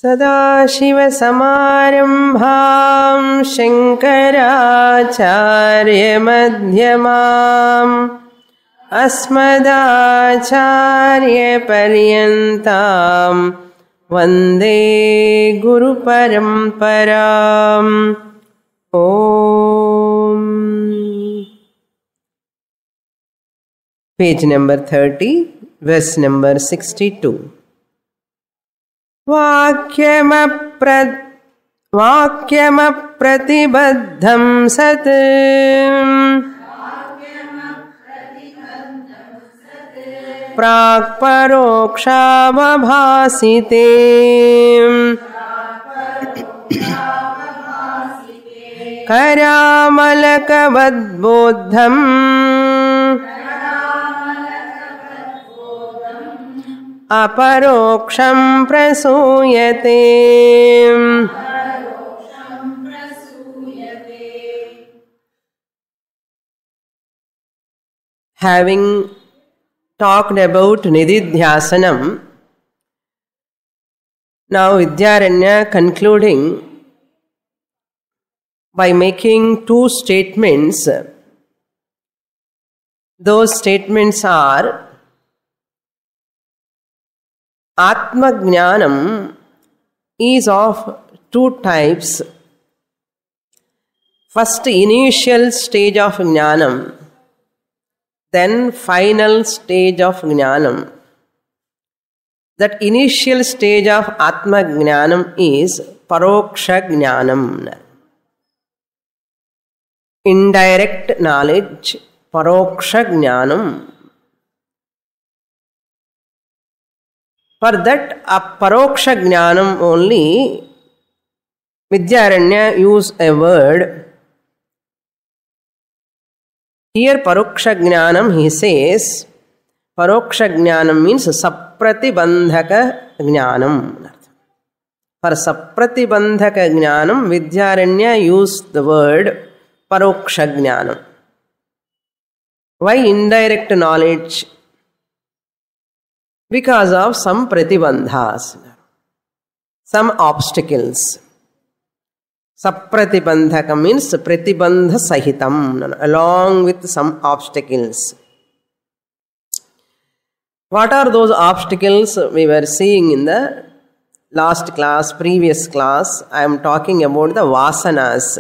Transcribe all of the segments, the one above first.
सदाशिवसमारम्भां शङ्कराचार्यमध्यमाम् अस्मदाचार्यपर्यन्तां वन्दे गुरुपरम्पराम्. Om. Page number 30, verse number 62. वाक्यमप्रतिबद्धं सत् प्राक्परोक्षावभासिते करामलकवद्बोद्धम् अपरोक्षं प्रसूयते. Having talked about Nididhyasanam, now Vidyaranya concluding by making two statements. Those statements are: Atma Jnanam is of two types. First, initial stage of Jnanam, then final stage of Jnanam. That initial stage of Atma Jnanam is Paroksha Jnanam. Indirect knowledge, Paroksha Jnanam. For that Paroksha Jnanam only, Vidyaranya use a word. Here Paroksha Jnanam, he says, Paroksha Jnanam means Sapratibandhaka Jnanam. For Sapratibandhaka Jnanam, Vidyaranya used the word Paroksha Jnanam. Why indirect knowledge? Because of some pratibandhas, some obstacles. Sapratibandhaka means pratibandha sahitam, along with some obstacles. What are those obstacles? We were seeing in the last class, previous class. I am talking about the vasanas.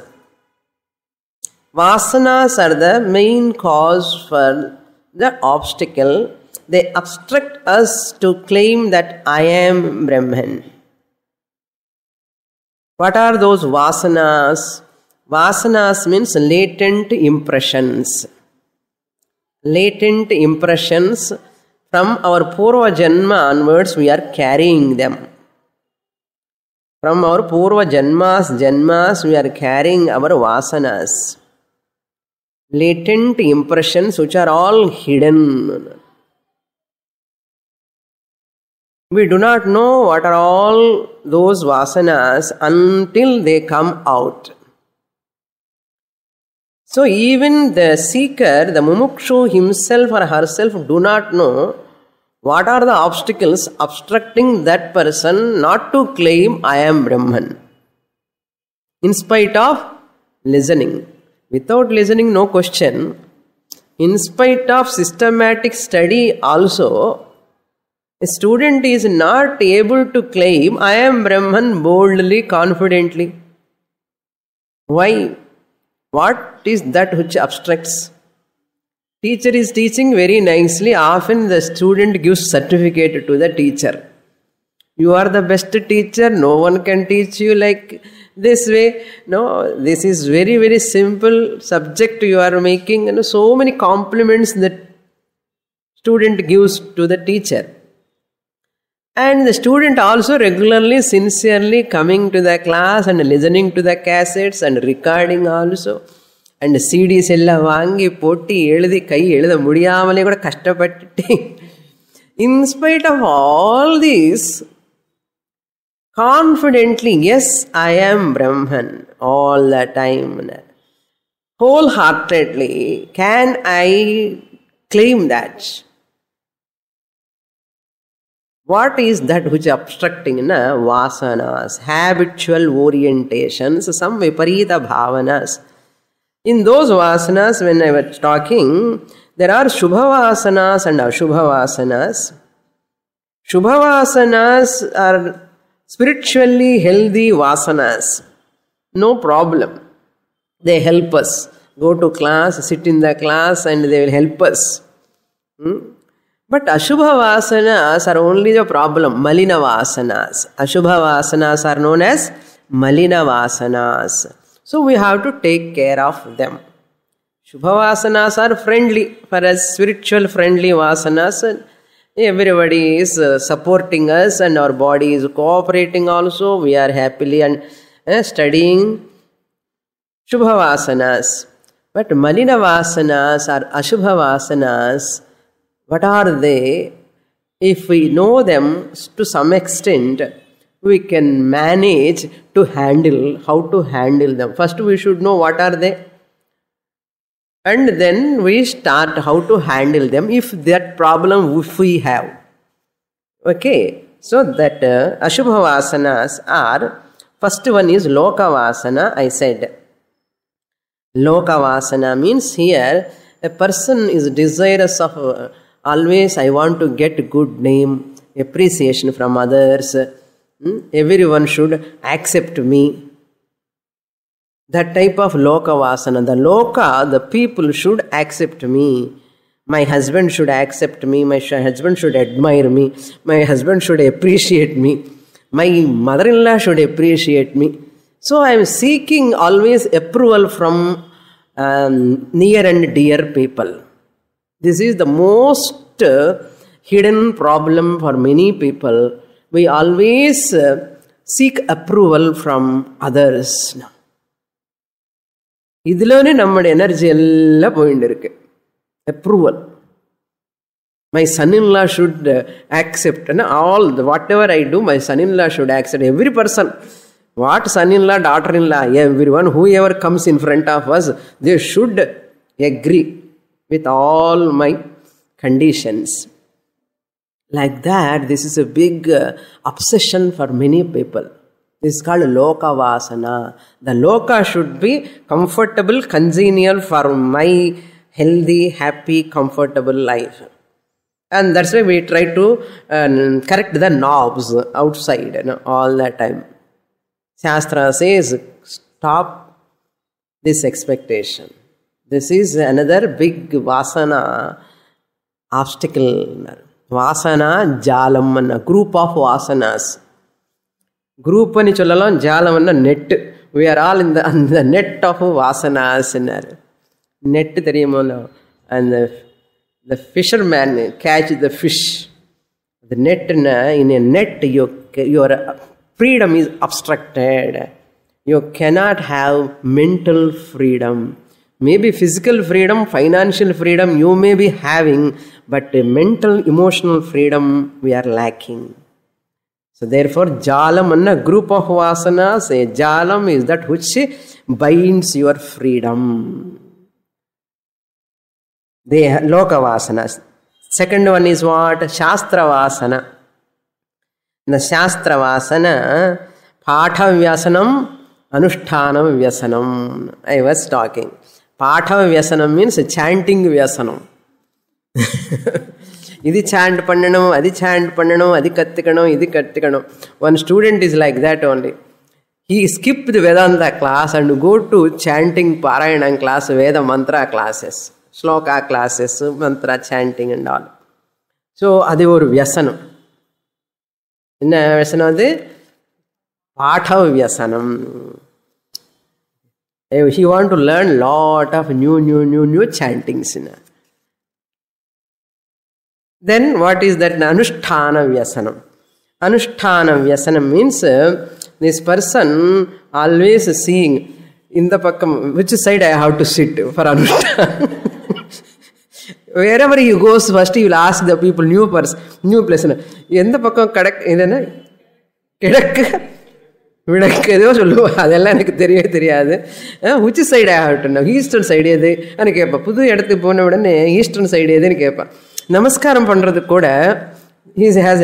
Vasanas are the main cause for the obstacle. They obstruct us to claim that I am Brahman. What are those vasanas? Vasanas means latent impressions. Latent impressions from our Purva Janma onwards, we are carrying them. From our Purva Janmas, we are carrying our vasanas. Latent impressions which are all hidden. We do not know what are all those vasanas until they come out. So even the seeker, the mumukshu himself or herself do not know what are the obstacles obstructing that person not to claim I am Brahman. In spite of listening. Without listening, no question. In spite of systematic study also, a student is not able to claim I am Brahman boldly, confidently. Why? What is that which obstructs? Teacher is teaching very nicely. Often the student gives certificate to the teacher. You are the best teacher. No one can teach you like this way. No, this is very, very simple subject you are making. And so many compliments that student gives to the teacher. And the student also regularly, sincerely coming to the class and listening to the cassettes and recording also. And CDs ella vaangi potti eludi kai eludha mudiyamale kuda kashtapatti. In spite of all this, confidently, yes, I am Brahman all the time. Wholeheartedly, can I claim that? What is that which is obstructing? Vasanas, habitual orientations, some viparita bhavanas. In those vasanas, when I was talking, there are Shubha Vasanas and Ashubha Vasanas. Shubha Vasanas are spiritually healthy Vasanas. No problem. They help us. Go to class, sit in the class, and they will help us. But Ashubha Vasanas are only the problem. Malina Vasanas. Ashubha Vasanas are known as Malina Vasanas. So we have to take care of them. Shubha Vasanas are friendly. For us, spiritual friendly Vasanas, everybody is supporting us and our body is cooperating also. We are happily and studying Shubha Vasanas. But Malina Vasanas or Ashubha Vasanas, what are they? If we know them to some extent, we can manage to handle, how to handle them. First we should know what are they. And then we start how to handle them if that problem if we have. Okay. So that Ashubha Vasanas are, first one is Loka Vasana, I said. Loka Vasana means here a person is desirous of always I want to get good name, appreciation from others. Everyone should accept me. That type of Loka Vasana. The Loka, the people should accept me. My husband should accept me. My husband should admire me. My husband should appreciate me. My mother-in-law should appreciate me. So I am seeking always approval from near and dear people. This is the most hidden problem for many people. We always seek approval from others. Idilone nammade energy ella poyindirukku. Approval. My son-in-law should accept. Whatever I do, my son-in-law should accept. Every person. What son-in-law, daughter-in-law, everyone, whoever comes in front of us, they should agree with all my conditions. Like that, this is a big obsession for many people. This is called Loka Vasana. The Loka should be comfortable, congenial for my healthy, happy, comfortable life. And that's why we try to correct the knobs outside all the time. Shastra says, stop this expectation. This is another big Vasana obstacle. Vasana Jalam, a group of Vasanas. Group ani sollalam, Jalam net. We are all in the net of Vasanas. Net theriyumo. And the fisherman catch the fish. The net, in a net, your freedom is obstructed. You cannot have mental freedom. Maybe physical freedom, financial freedom you may be having, but mental, emotional freedom we are lacking. So therefore, Jalam, a group of Vasanas, a Jalam is that which binds your freedom. They are Loka Vasanas. Second one is what? Shastra Vasana. The Shastra Vasana, Patha Vyasanam, Anushthana Vyasanam. I was talking. Patha Vyasanam means chanting Vyasanam. Idi chant pandanam, adi chant pandanam, adi kattikanam, idi kattikanam. One student is like that only. He skipped the Vedanta class and go to chanting Parayanam class, Veda mantra classes, Shloka classes, mantra chanting and all. So, adi oru Vyasanam. Enna Vyasanam adi? Patha Vyasanam. He want to learn lot of new chantings. Then what is that? Anusthana Vyasanam. Anusthana Vyasanam means this person always seeing in the pakkam, which side I have to sit for Anusthana. Wherever he goes, first he will ask the people, new place. Yenda pakkam kadak idana kedak விடக்கு ஏதோ சொல்லுவோம், அதெல்லாம் எனக்கு தெரியவே தெரியாது. which side I have to know, eastern side எது అని கேட்பேன். புது இடத்துக்கு போன உடனே ஈஸ்டர்ன் சைடு எதுன்னு கேட்பேன். நமஸ்காரம் பண்ணுறது கூட he has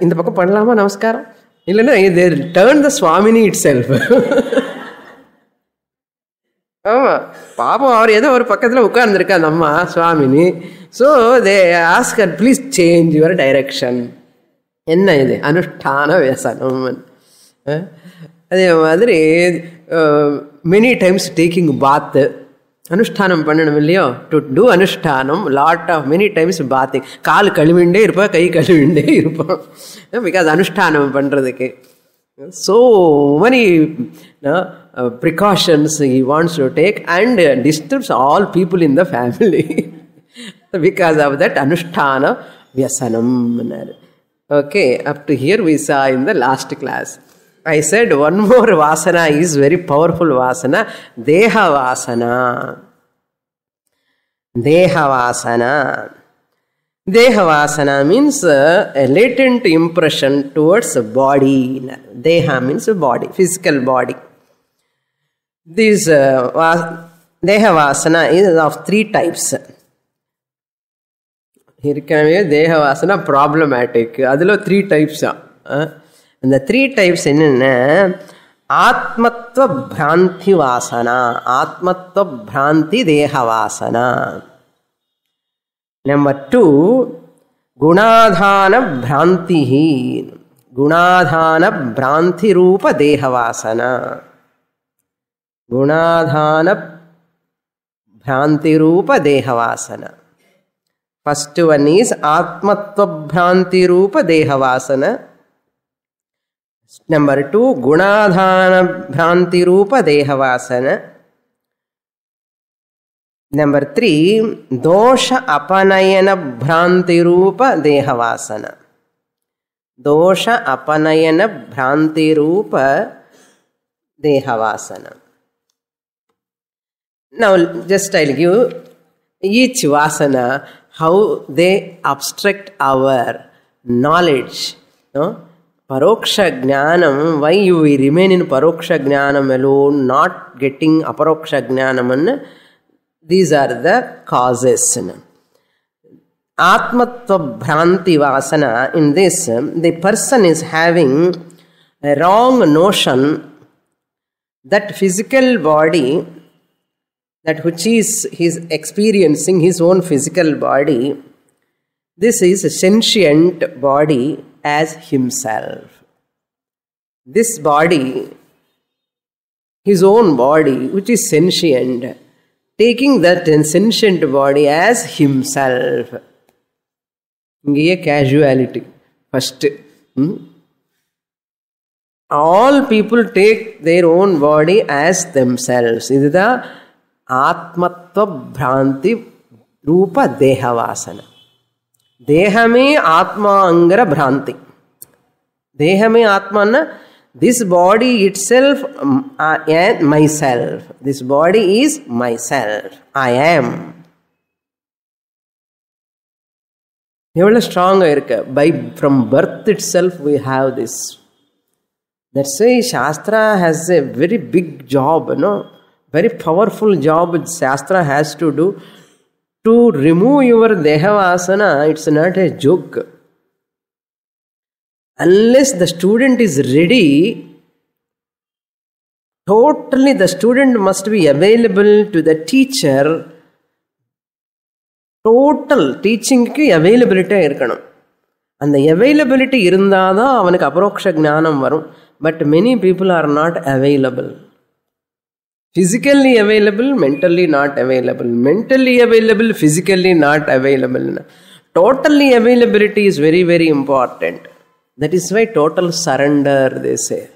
இந்த பக்கம் பண்ணலாமா நமஸ்காரம் இல்லைன்னா they turn the Swamini itself. ஆமா பாபம் அவர் ஏதோ ஒரு பக்கத்தில் உட்கார்ந்துருக்கா அந்த அம்மா Swamini. So they ask her please change your direction. என்ன இது அனுஷ்டான வியசனம். அதே மாதிரி மெனி டைம்ஸ் டேக்கிங் பாத்து அனுஷ்டானம் பண்ணணும் இல்லையோ. டு டூ அனுஷ்டானம் lot of many times bathing. கால் கழுவிண்டே இருப்போம், கை கழுவிண்டே இருப்போம். பிகாஸ் அனுஷ்டானம் பண்ணுறதுக்கு so many precautions he wants to take and disturbs all people in the family because of that anushtana vyasanam. Okay, up to here we saw in the last class. I said one more vasana is very powerful vasana, deha vasana. Deha vasana. Deha vasana means a latent impression towards body. Deha means body, physical body. This Deha vasana is of 3 types. Hirkave Deha vasana problematic. Adilo 3 types. And the 3 types enna Atmatva Bhranti vasana, Atmatva Bhranti Deha vasana. Number 2, Gunadhana Bhranti. Gunadhana Bhranti Rupa Dehavasana. Gunadhana Bhranti Rupa Dehavasana. First one is Atmatva Bhranti Rupa Dehavasana. Number 2, Gunadhana Bhranti Rupa Dehavasana. Number 3, Dosha Apanayana Bhranti Rupa Dehavasana. Dosha Apanayana Bhranti Rupa Dehavasana. Now just I'll give each vasana how they obstruct our knowledge. No? Paroksha Jnanam, why you remain in Paroksha Jnanam alone, not getting Aparoksha Jnanam. These are the causes. Atmatva Bhranti Vasana, in this, the person is having a wrong notion that physical body, that which is his experiencing his own physical body, this is a sentient body as himself. This body, his own body, which is sentient, taking that sentient body as himself. Here casuality first. All people take their own body as themselves. This is the Atmatva Bhranti Rupa Dehavasana. Dehame Atma Angara Bhranti. Dehame Atma na, this body itself and myself. This body is myself. I am. Evala strong irukka. From birth itself we have this. That's why Shastra has a very big job, very powerful job Shastra has to do. To remove your Dehavasana, it's not a joke. Unless the student is ready, totally the student must be available to the teacher. Total teaching ku availability irkanum. And the availability irundada avanukku aparoksha jnanam varum. But many people are not available. Physically available, mentally not available. Mentally available, physically not available. Totally availability is very, very important. That is why total surrender, they say.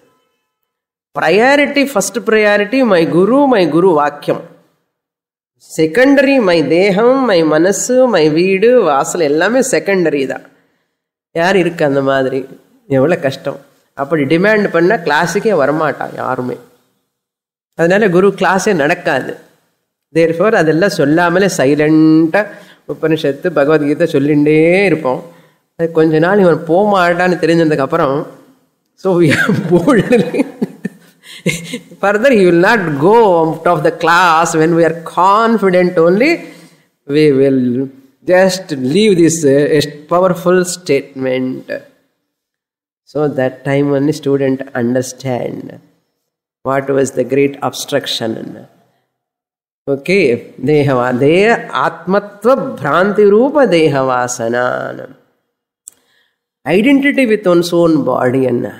Priority, first priority, my Guru Vakyam. Secondary, my Deham, my Manasu, my Veedu, Vasal, ellame secondary da. Yaar irukka andha madri. Evvala kashtam. Appadi demand panna classike varamaata yarume. அதனால குரு கிளாஸே நடக்காது. Therefore அதெல்லாம் சொல்லாமலே சைலண்டாக உபனிஷத்து பகவத்கீதை சொல்லிகிட்டே இருப்போம். அது கொஞ்ச நாள் இவன் போக மாட்டான்னு தெரிஞ்சதுக்கப்புறம் so further he will not go out of the class when we are confident only we will Just leave this powerful statement. So that time only student understand what was the great obstruction. Okay, Dehava, Deha Atmatva Bhranti Rupa Dehavasana. Identity with one's own body. And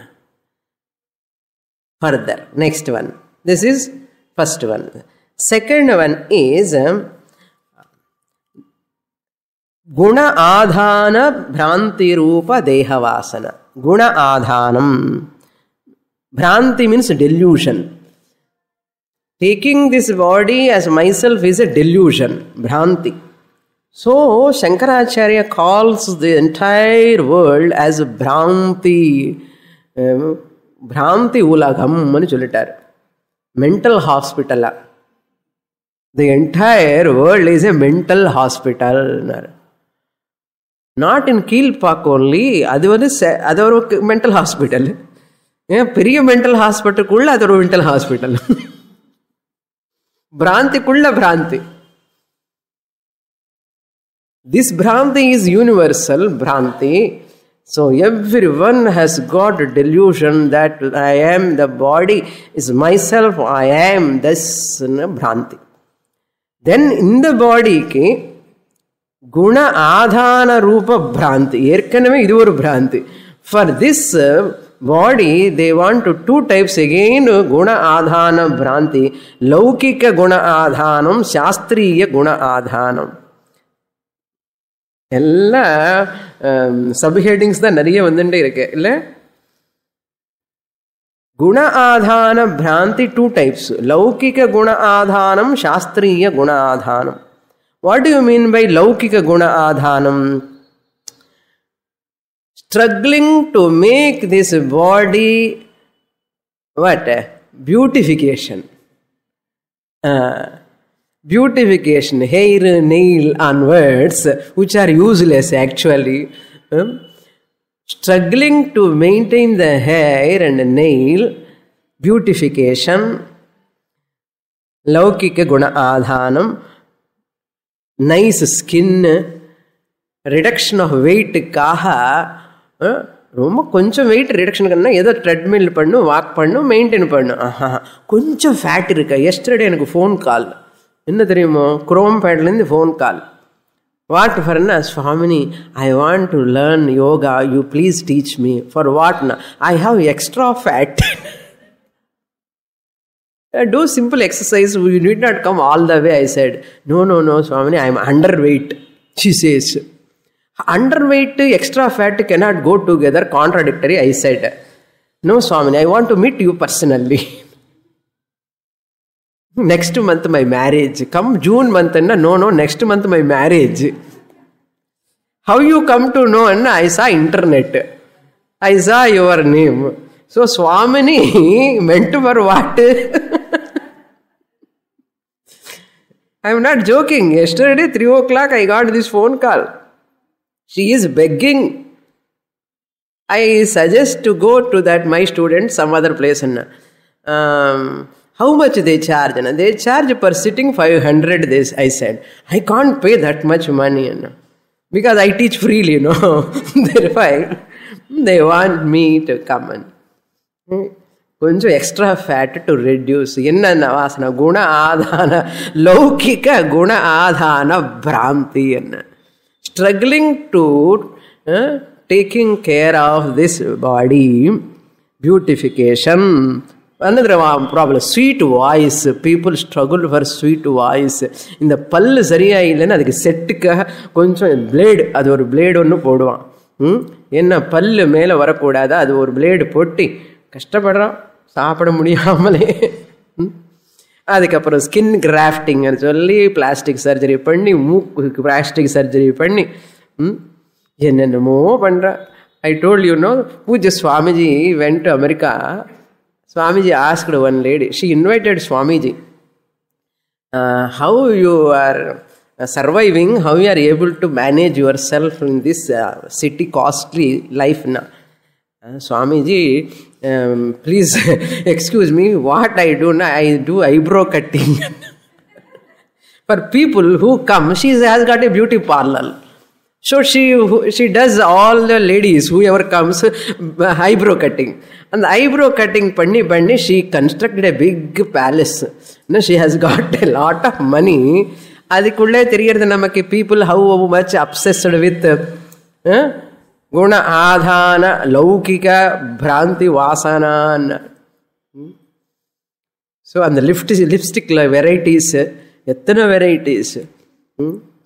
further, next one. This is first one. Second one is Guna Adhana Bhranti Rupa Dehavasana. Guna Adhanam. Bhranti means delusion. Taking this body as myself is a delusion. Bhranti. So Shankaracharya calls the entire world as Bhranti. Bhranti Ulagam mani sollitar. Mental hospital. The entire world is a mental hospital. Not in Keelpak only. That was a mental hospital. Periya mental hospital kulla that was mental hospital. Bhranti kulla Bhranti. This Bhranti is universal Bhranti. So everyone has got a delusion that I am, the body is myself, I am this Bhranti. Then in the body ki Guna Adhana Rupa Bhranti. Erkaname idu oru Bhranti. For this body, they want to two types again. Guna Adhana Bhranti. Laukika Guna Adhanam, Shastriya Guna Adhanam. Ella subheadings da nariya vandande irukke illa. Guna Adhana Bhranti two types. Laukika Guna Adhanam, Shastriya Guna Adhanam. What do you mean by Laukika Guna Adhanam? Struggling to make this body what? Beautification. Beautification, hair, nail onwards, which are useless actually. Struggling to maintain the hair and nail, beautification. Laukika Guna Adhanam. Nice skin, reduction of weight kaha, ரொம்ப கொஞ்சம் weight reduction பண்ணா ஏதோ treadmill பண்ணு walk பண்ணு maintain பண்ணு கொஞ்சம் fat இருக்கு yesterday எனக்கு phone call என்ன தெரியுமோ chrome pad ல இருந்து phone call what for na Swamini I want to learn yoga you please teach me for what na I have extra fat do simple exercise you need not come all the way I said no Swamini I am underweight she says underweight extra fat cannot go together contradictory I said no Swamini I want to meet you personally next month my marriage come June month and no next month my marriage how you come to know and I saw internet I saw your name so Swamini meant for what I am not joking yesterday 3 o'clock I got this phone call she is begging I suggest to go to that my student some other place and how much they charge and they charge per sitting 500 this I said I can't pay that much money because I teach freely therefore they want me to come and கொஞ்சம் extra fat to reduce என்னென்ன வாசனை குண ஆதான லௌகிக குண ஆதான பிராந்தி என்ன struggling to taking care of this body beautification another problem sweet voice people struggle for sweet voice இந்த பல்லு சரியா இல்லைன்னா அதுக்கு செட்டுக்காக கொஞ்சம் பிளேடு அது ஒரு பிளேடு ஒன்று போடுவான் என்ன பல்லு மேலே வரக்கூடாதா அது ஒரு பிளேடு போட்டி கஷ்டப்படுறான் சாப்பிட முடியாமலே அதுக்கப்புறம் ஸ்கின் கிராஃப்டிங்னு சொல்லி பிளாஸ்டிக் சர்ஜரி பண்ணி மூக்கு பிளாஸ்டிக் சர்ஜரி பண்ணி என்னென்னமோ பண்ணுறான் ஐ டோல்ட் யூ நோ பூஜ்ய Swamiji went to America Swamiji asked one lady she invited Swamiji how you are surviving how you are able to manage yourself in this city costly life now Swamiji please excuse me what I do now I do eyebrow cutting For people who come, she has got a beauty parlor. So she does all the ladies, whoever comes, eyebrow cutting. And the eyebrow cutting panni, she constructed a big palace. No, she has got a lot of money. Adikulle theriyirudhu namakku people how much obsessed with guna adhana laukika bhranti vasana. So and the lipstick varieties, எத்தனை varieties,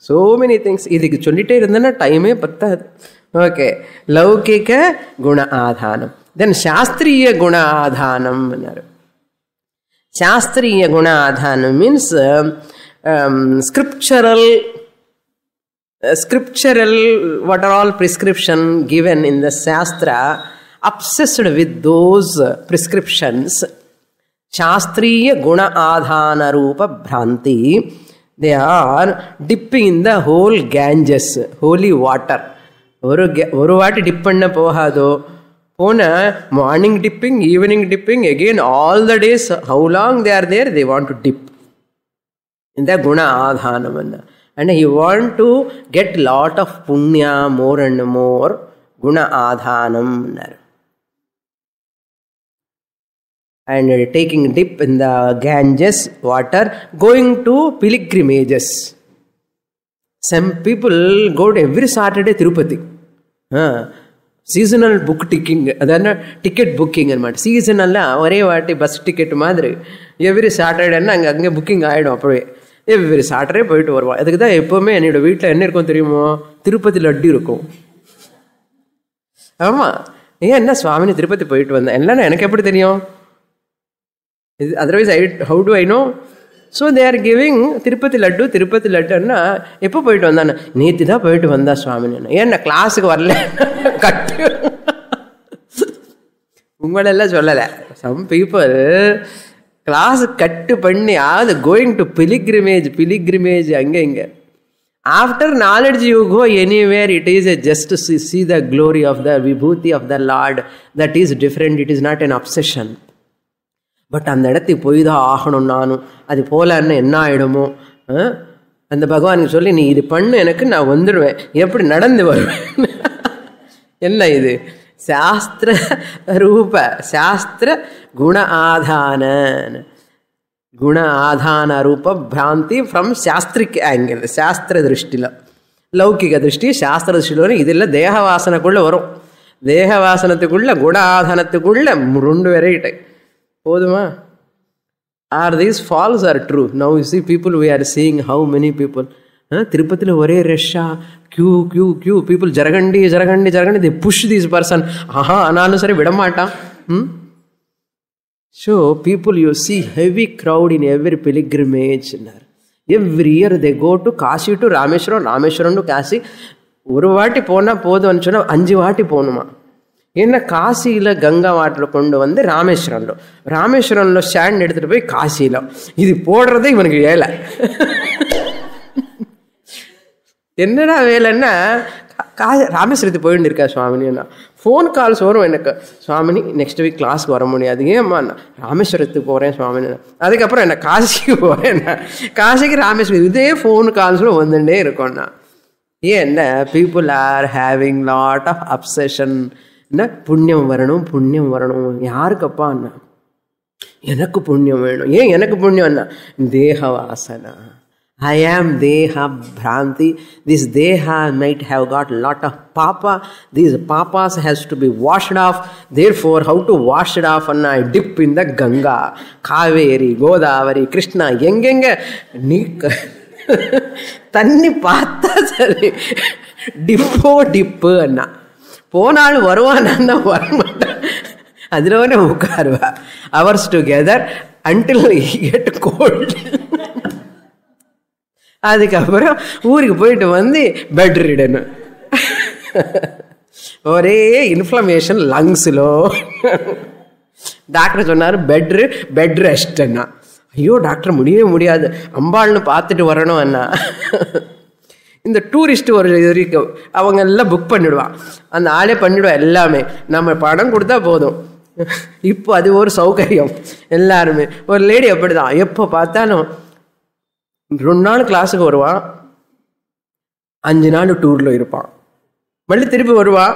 so many things. இதுக்கு சொல்லிட்டே இருந்தேன்னா டைமே பத்தாது. Okay, லௌகிக குண ஆதானம். தென் சாஸ்திரிய குண ஆதானம். சாஸ்திரிய குண ஆதானம் means scriptural, what are all prescription given in the Shastra, obsessed with those prescriptions. Shastriya guna adhana rupa bhranti. They are dipping in the whole Ganges, holy water. ஒரு வாட்டி டிப் பண்ண போகாதோ, போன morning dipping, evening dipping, again all the days, how long they are there, they want to dip in the guna adhanam. And he want to get lot of punya, more and more guna adhanam. And taking dip in the Ganges water, going to pilgrimages. Some people go to every Saturday Tirupati. Seasonal book ticking, adana ticket booking anamata. Seasonal la ore vaati bus ticket madri every Saturday anga booking aayidum. Appobe every Saturday போயிட்டு வருவோம். அதுக்கு தான் எப்பவுமே என்னோட வீட்டில் என்ன இருக்கும் தெரியுமோ, திருப்பதி லட்டு இருக்கும். ஆமா, ஏன் என்ன சுவாமினி திருப்பதி போயிட்டு வந்தேன் எல்லாம் எனக்கு எப்படி தெரியும்? Otherwise, how do I know? So they are giving Tirupati laddu. எப்போ போயிட்டு வந்தானே, நேற்று தான் போயிட்டு வந்தா சுவாமினி. ஏன்னா கிளாஸுக்கு வரல, கட்டு உங்களெல்லாம் சொல்லலை. Some people கிளாஸ் கட்டு பண்ணி அது கோயிங் டு பிலிகிரிமேஜ் அங்கே இங்கே. After knowledge you go anywhere, it is just to see the glory of the vibhuti of the Lord. That is different, it is not an obsession. But அந்த இடத்துக்கு போய் தான் ஆகணும். நானும் அது போலன்னு என்ன ஆகிடுமோ, அந்த பகவானுக்கு சொல்லி நீ இது பண்ணு, எனக்கு நான் வந்துடுவேன், எப்படி நடந்து வருவேன். என்ன இது? சாஸ்திர ரூப சாஸ்திர குண ஆதான ரூப பிராந்தி ஃப்ரம் சாஸ்திரிக் ஆங்கிள். சாஸ்திர திருஷ்டியில், லௌகிக திருஷ்டி, சாஸ்திர திருஷ்டியில் வரும். இதில் தேக வாசனைக்குள்ளே வரும். தேக வாசனத்துக்குள்ள குண ஆதானத்துக்குள்ள 2 வெரைட்டி போதுமா? Are these false or true? Now you see people, we are seeing how many people. Tirupatila ஒரே ரஷ்ஷா, கியூ people, ஜரகண்டி, they push this person. ஆனாலும் சரி விடமாட்டான். So people, you see heavy crowd in every pilgrimage. Every year they go to Kashi to Rameshwaram to Kashi. ஒரு வாட்டி போனால் போதும்னு சொன்னால் 5 வாட்டி போகணுமா? ஏன்னா காசியில் கங்கா வாட்டரை கொண்டு வந்து ராமேஸ்வரம்ல ஸ்டாண்ட் எடுத்துகிட்டு போய் காசியில் இது போடுறதே இவனுக்கு வேலை. என்னடா வேலைன்னா, ராமேஸ்வரத்துக்கு போயிட்டு இருக்கா சுவாமினின்னா ஃபோன் கால்ஸ் வரும் எனக்கு, சுவாமினி நெக்ஸ்ட் வீக் கிளாஸ்க்கு வர முடியாது. ஏம்மா, ராமேஸ்வரத்துக்கு போகிறேன் சுவாமினி. அதுக்கப்புறம் என்ன காசிக்கு போகிறேன்னா, காசிக்கு ராமேஸ்வரம் இதே ஃபோன் கால்ஸும் வந்துட்டே இருக்கோம்னா. ஏன்னா people are having lot of obsession. என்ன புண்ணியம் வரணும். யாருக்கப்பா அண்ணா? எனக்கு புண்ணியம் வேணும். ஏன் எனக்கு புண்ணியம் அண்ணா? தேக Vasana. I am deha bhranti. This deha might have got a lot of papa. These papas has to be washed off. Therefore, how to wash it off? And I dip in the Ganga, Kaveri, Godavari, Krishna. Yengenga நீக்க தண்ணி பார்த்தா சரி, tip அண்ணா. போனாலும் வருவானா வரமாட்டான், அதில் வேணா உட்காருவா. Hours together until get cold. அதுக்கப்புறம் ஊருக்கு போயிட்டு வந்து பெட் ரிடனு, ஒரே இன்ஃப்ளமேஷன் லங்ஸிலோ. டாக்டர் சொன்னார் பெட் ரெஸ்ட் அண்ணா. ஐயோ டாக்டர் முடியவே முடியாது, அம்பாள்னு பார்த்துட்டு வரணும் அண்ணா. இந்த டூரிஸ்ட் ஒரு வரைக்கும் அவங்க எல்லாம் புக் பண்ணிவிடுவான், அந்த ஆளே பண்ணிவிடுவான் எல்லாமே. நம்ம பணம் கொடுத்தா போதும். இப்போ அது ஒரு சௌகரியம் எல்லாருமே. ஒரு லேடி அப்படி தான், எப்போ பார்த்தாலும் 2 நாள் கிளாஸுக்கு வருவான், 5 நாள் டூரில் இருப்பான், மறுபடி திருப்பி வருவான்,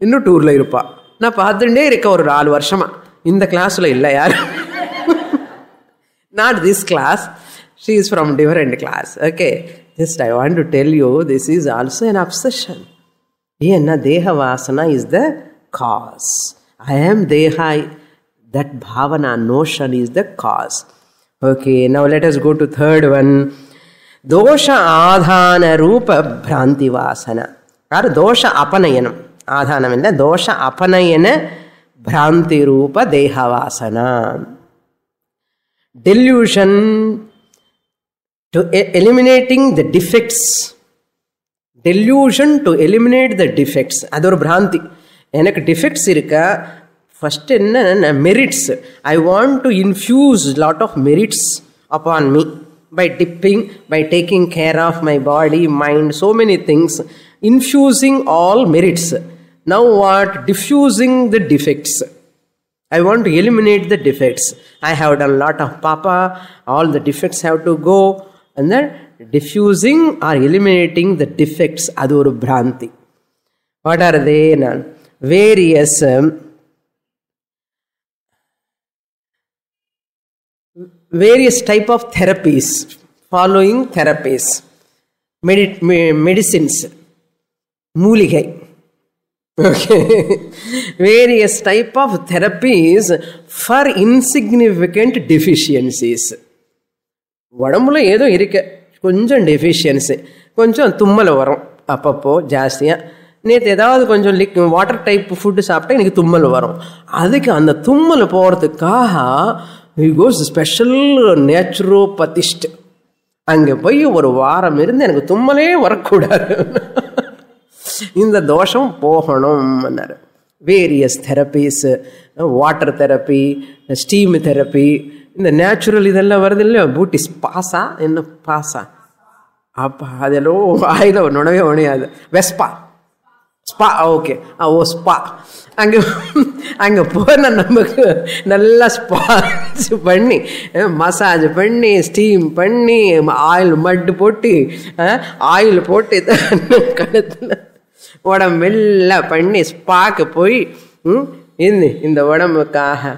இன்னும் டூரில் இருப்பான். நான் பார்த்துட்டே இருக்க ஒரு 4 வருஷமா. இந்த கிளாஸில் இல்லை யார், not this class, she is from different class. Okay, just I want to tell you, this is also an obsession. ஏன்னா தேக Vasana is the cause. I am deha, that bhavana notion is the cause. Okay, now let us go to third one. Dosha adhana rupa bhranti vasana. Or dosha apanayanam. Adhanam illa dosha apanayana bhranti rupa deha vasana. Delusion to eliminating the defects. Delusion to eliminate the defects. அது ஒரு பிராந்தி. எனக்கு defects இருக்கா, first என்ன merits. I want to infuse lot of merits upon me by dipping, by taking care of my body, mind, so many things, infusing all merits. Now what? Diffusing the defects. I want to eliminate the defects. I have done a lot of papa, all the defects have to go, and then diffusing or eliminating the defects, adu oru bhranti. What are they? Various type of therapies, following therapies, medicines, மூலிகை. Okay, various type of therapies for insignificant deficiencies. உடம்புல ஏதோ இருக்கு, கொஞ்சம் deficiency, கொஞ்சம் தும்மல் வரும் அப்பப்போ ஜாஸ்தியாக. நேற்று ஏதாவது கொஞ்சம் வாட்டர் டைப் ஃபுட்டு சாப்பிட்டா எனக்கு தும்மல் வரும். அதுக்கு அந்த தும்மல் போகிறதுக்காக he goes ஸ்பெஷல் நேச்சுரோபதிஸ்ட். அங்கே போய் ஒரு வாரம் இருந்து எனக்கு தும்மலே வரக்கூடாது, இந்த தோஷம் போகணும்னாரு. Various therapies, water therapy, steam therapy, இந்த நேச்சுரல் இதெல்லாம் வருது இல்லையா, பூட்டி பாசா, என்ன பாசா, அப்போ அதெல்லாம் ஆயில நுணவே உணையாது. வெஸ்பா, ஸ்பா, ஓகே, ஓ ஸ்பா. அங்கே போனால் நமக்கு நல்லா ஸ்பான்ஸ் பண்ணி, மசாஜ் பண்ணி, ஸ்டீம் பண்ணி, ஆயில் மட்டு போட்டு, ஆயில் போட்டு கழுத்தில் உடம்பெல்லாம் பண்ணி ஸ்பாக்கு போய் இந்த உடம்புக்காக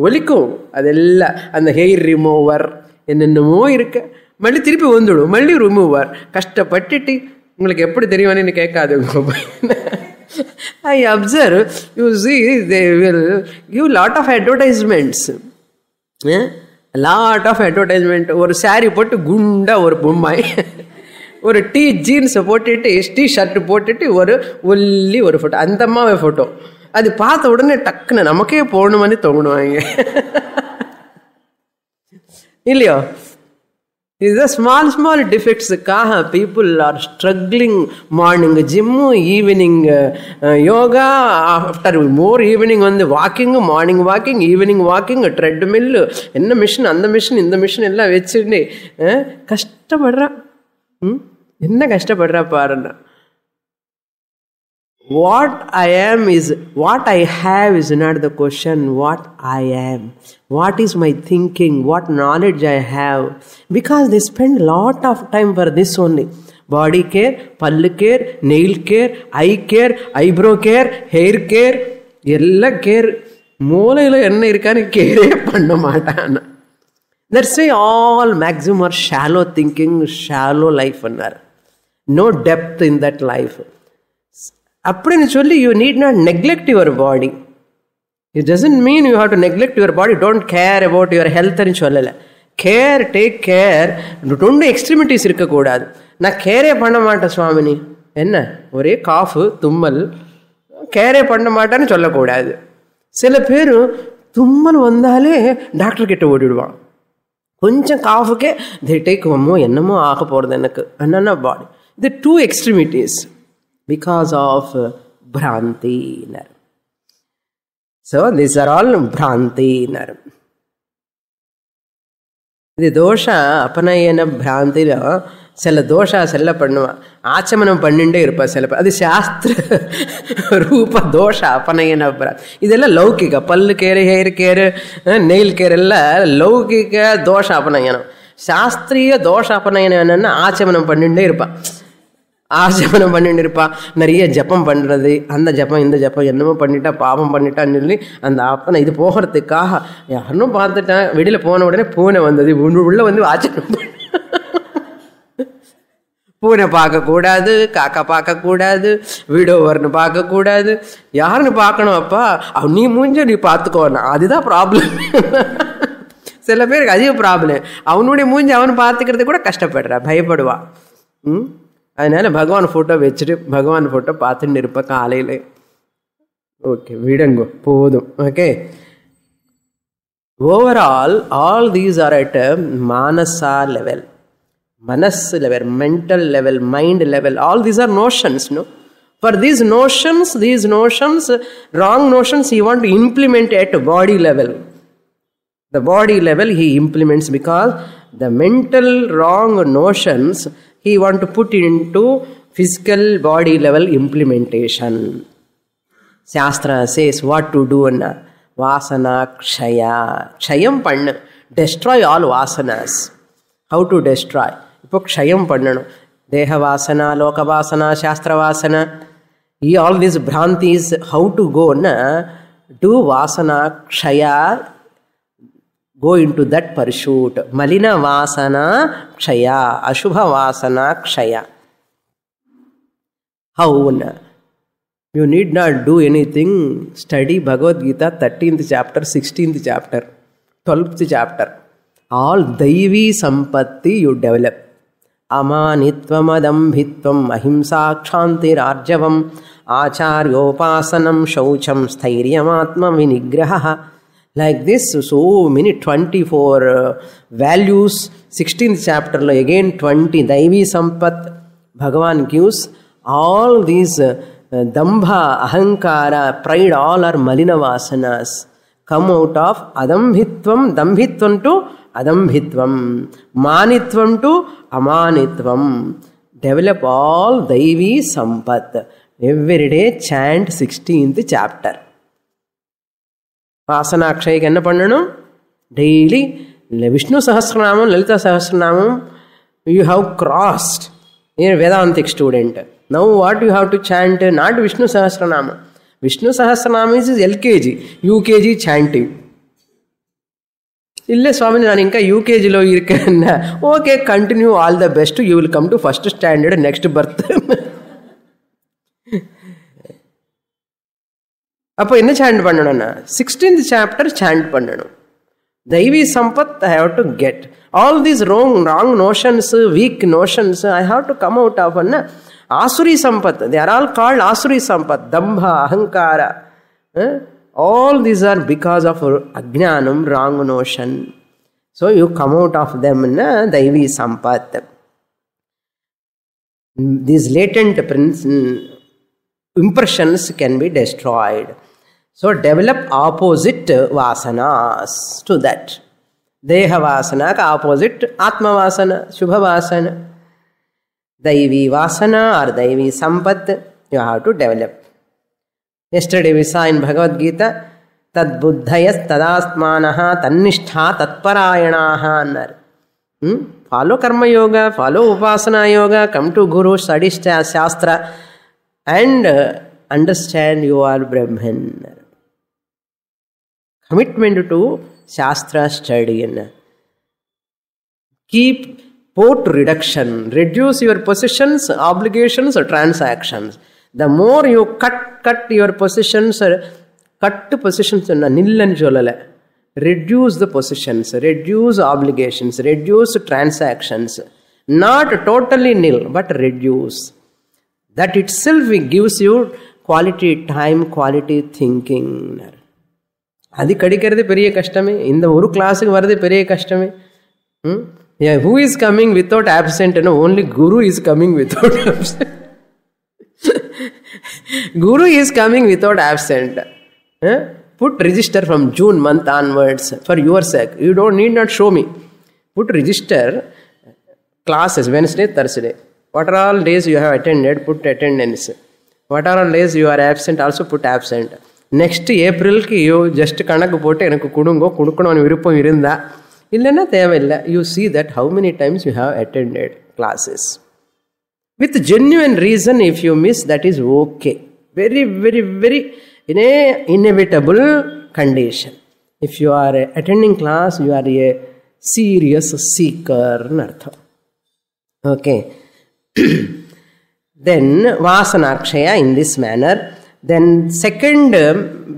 ஒலிக்கும். அதெல்லாம் அந்த ஹெயிர் ரிமூவர் என்னென்னமோ இருக்கு, மறுபடி திருப்பி வந்துடும், மறுபடி ரிமூவர். கஷ்டப்பட்டுட்டு உங்களுக்கு எப்படி தெரியுமான்னு கேட்காது. I observe, you see, they will give lot of advertisements. Lot of advertisement. ஒரு சாரி போட்டு குண்டா ஒரு பொம்மை, ஒரு டீ ஜீன்ஸ் போட்டுட்டு, டீ ஷர்ட் போட்டுட்டு, ஒரு ஒல்லி ஒரு ஃபோட்டோ, அந்த அம்மாவே ஃபோட்டோ. அது பார்த்த உடனே டக்குன்னு நமக்கே போகணுமான்னு தோணுவாங்க இல்லையோ. இது ஸ்மால் டிஃபெக்ட்ஸுக்காக people are struggling. Morning gym, evening yoga, after more evening walking, morning walking, evening walking, treadmill, என்ன மிஷின், அந்த மிஷின், இந்த மிஷின் எல்லாம் வச்சுட்டு கஷ்டப்படுறான். என்ன கஷ்டப்படுறா பாருன்னா. What I am is, what I have is not the question. What I am, what is my thinking, what knowledge I have. Because they spend lot of time for this only. Body care, pallu care, nail care, eye care, eyebrow care, hair care, ella care. மூளையில் என்ன இருக்கான்னு கேரே பண்ண மாட்டான். That's why all maximum are shallow thinking, shallow life. No depth in that life. அப்படின்னு சொல்லி you need not neglect your body. It doesn't mean you have to neglect your body. Don't care about your health ன்னு சொல்லலை. Care, take care. ரெண்டு extremities இருக்கக்கூடாது. நான் கேரே பண்ண மாட்டேன் சுவாமினி, என்ன ஒரே காஃபு தும்மல், கேரே பண்ண மாட்டேன்னு சொல்லக்கூடாது. சில பேர் தும்மல் வந்தாலே டாக்டர் கிட்ட ஓடிடுவான். கொஞ்சம் காஃபுக்கே they take என்னமோ ஆக போகிறது எனக்கு என்னன்னா பாடி. இது two extremities because of bhranti. So these are all bhranti. இது தோஷா அபநயன பிராந்தில சில தோஷா செல்ல பண்ணுவான், ஆச்சமனம் பண்ணிட்டே இருப்பான் சில பேர். அது சாஸ்திர ரூப தோஷ அபநயன பிராந்தி. இதெல்லாம் லௌகிக. பல்லு கேரு, ஹேர் கேரு, நெயில் கேர் எல்லாம் லௌகிக தோஷ அபநயனம். சாஸ்திரிய தோஷ அபநயனம் என்னன்னா ஆச்சமனம் பண்ணிட்டே இருப்பான். ஆச்சமனம் பண்ணிட்டு இருப்பான். நிறைய ஜப்பம் பண்ணுறது, அந்த ஜப்பம் இந்த ஜப்பம் என்னமோ பண்ணிட்டா பாவம் பண்ணிட்டான்னு சொல்லி அந்த அப்பனை இது போகிறதுக்காக யாரும் பார்த்துட்டேன். வெளியில் போன உடனே பூனை வந்தது, உள்ள வந்து ஆச்சமனம் பண்ண. பூனை பார்க்கக்கூடாது, காக்கா பார்க்கக்கூடாது, வீடோவர்னு பார்க்கக்கூடாது, யாருன்னு பார்க்கணும். அப்பா நீ மூஞ்ச நீ பார்த்துக்கோனா, அதுதான் ப்ராப்ளம். சில பேருக்கு அதிக ப்ராப்ளம். அவனுடைய மூஞ்சி அவன் பார்த்துக்கிறது கூட கஷ்டப்படுறா, பயப்படுவான். அதனால பகவான் ஃபோட்டோ வச்சுட்டு பகவான் ஃபோட்டோ பார்த்துட்டு இருப்பேன் காலையில். ஓகே, விடுங்கோ போதும். Okay, overall all these are at Manasa level, manas level, mental level, mind level, all these are notions, no? For these notions, wrong notions, he want to implement at body level. The body level he implements because the mental wrong notions he want to put into physical body level implementation. Shastra says what to do na vasana kshaya. Kshayam pannu, destroy all vasanas. How to destroy? இப்போ க்ஷயம் பண்ணணும். தேக வாசனா, லோக வாசனா, சாஸ்திர வாசனா, all these பிராந்திஸ் how to gonna do வாசனா க்ஷயா, go into that pursuit. Malina vasana kshaya, ashubha vasana kshaya. How? You need not do anything. Study Bhagavad Gita 13th chapter, 16th chapter, 12th chapter. All daivi sampatti you develop. Amanitvam adambhitvam ahimsa kshantir arjavam acharyopasanam shaucham sthairyamatma vinigraha. Like this, so many 24 values. 16th chapter again 20 daivi sampat Bhagavan gives. All these dambha, ahankara, pride, all are malina vasanas. Come out of adambhitvam, dambhitvam to adambhitvam, manitvam to amanitvam. Develop all daivi sampat. Every day chant 16th chapter. வாசனாட்சைக்கு என்ன பண்ணணும்? Daily Vishnu Sahasranamam, Lalitha Sahasranamam. You have crossed in Vedantic student. Now what you have to chant? Not Vishnu Sahasranama. Vishnu Sahasranama is LKG, UKG chanting. Illa Swami, naan inka UKG lo irukkenna. Okay, continue, all the best. You will come to first standard next birth. அப்போ என்ன sand பண்ணணும்னா 16th chapter sand பண்ணணும். Daivi Sampat I have to get. All these wrong notions, weak notions, I have to come out of. Asuri Sampat, they are all called Asuri Sampat. Dambha, Ahankara. All these are because of Ajnanam, wrong notion. So you come out of them, Daivi Sampat. These latent impressions can be destroyed. So develop opposite vasanas to that. Deha vasana ka opposite atma vasana, shubha vasana. Daivi vasana or Daivi sampat you have to develop. Yesterday we saw in Bhagavad Gita tad buddhayas tadastmanaha tannishtha tatparayanaha annar. Follow karma yoga, follow upasana yoga, come to guru, study shastra and understand you are Brahman. Commitment to Shastra study. Keep port reduction. Reduce your possessions, obligations, or transactions. The more you cut your possessions, reduce the possessions, reduce obligations, reduce transactions. Not totally nil, but reduce. That itself gives you quality time, quality thinking. அது கிடைக்கிறது பெரிய கஷ்டமே. இந்த ஒரு கிளாஸுக்கு வர்றது பெரிய கஷ்டமே. Who is coming without absent? No, only Guru is coming without absent. Guru is coming without absent. Put register from June month onwards for your sake. You don't need not show me. Put register classes Wednesday, Thursday. What are all days you have attended? Put attendance. What are all days you are absent? Also put absent. Next April ki you just கணக்கு போட்டு எனக்கு கொடுங்கோ, கொடுக்கணும்னு விருப்பம் இருந்தா Illana thevilla. You see that how many times you have attended classes. With genuine reason, if you miss, that is okay. Very, very, very inevitable condition. If you are attending class, you are a serious seeker. Okay. Then Vasanakshaya in this manner. Then second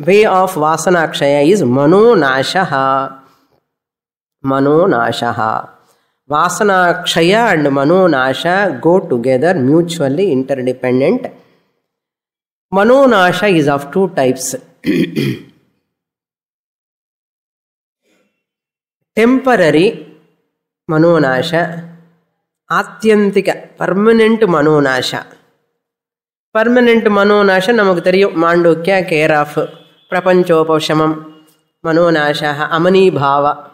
way of Vasanakshaya is Manonashaha. Manonashaha. Vasanakshaya and Manonasha go together, mutually interdependent. Manonasha is of two types. Temporary Manonasha, Atyantika, permanent Manonasha. Permanent Manonasha namakku theriyum, Mandukya, care of, Prapanchopashamam, Manonasha, Amani Bhava,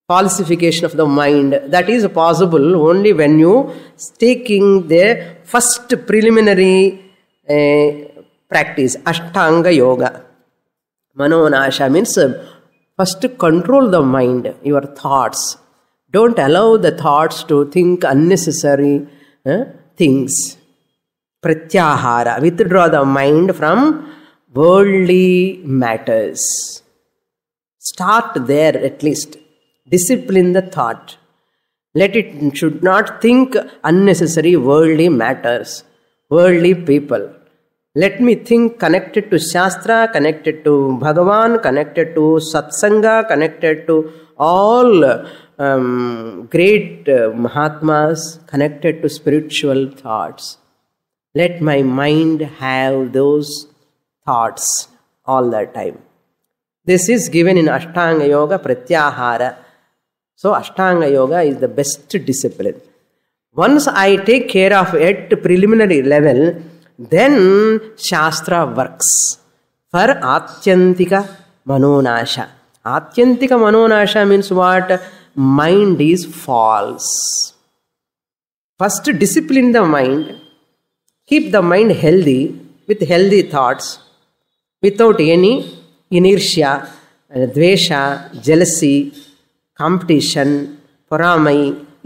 falsification of the mind. That is possible only when you taking the first preliminary practice, Ashtanga Yoga. Manonasha means first control the mind, your thoughts. Don't allow the thoughts to think unnecessary things. Pratyahara, withdraw the mind from worldly matters. Start there at least. Discipline the thought. Should not think unnecessary worldly matters, worldly people. Let me think connected to Shastra, connected to Bhagavan, connected to Satsanga, connected to all great Mahatmas, connected to spiritual thoughts. Let my mind have those thoughts all the time. This is given in Ashtanga Yoga, Pratyahara. So Ashtanga Yoga is the best discipline. Once I take care of it at preliminary level, then Shastra works for Atyantika Manonasha. Atyantika Manonasha means what? Mind is false. First discipline the mind. Keep the mind healthy with healthy thoughts, without any inertia, dvesha, jealousy, competition, poramai.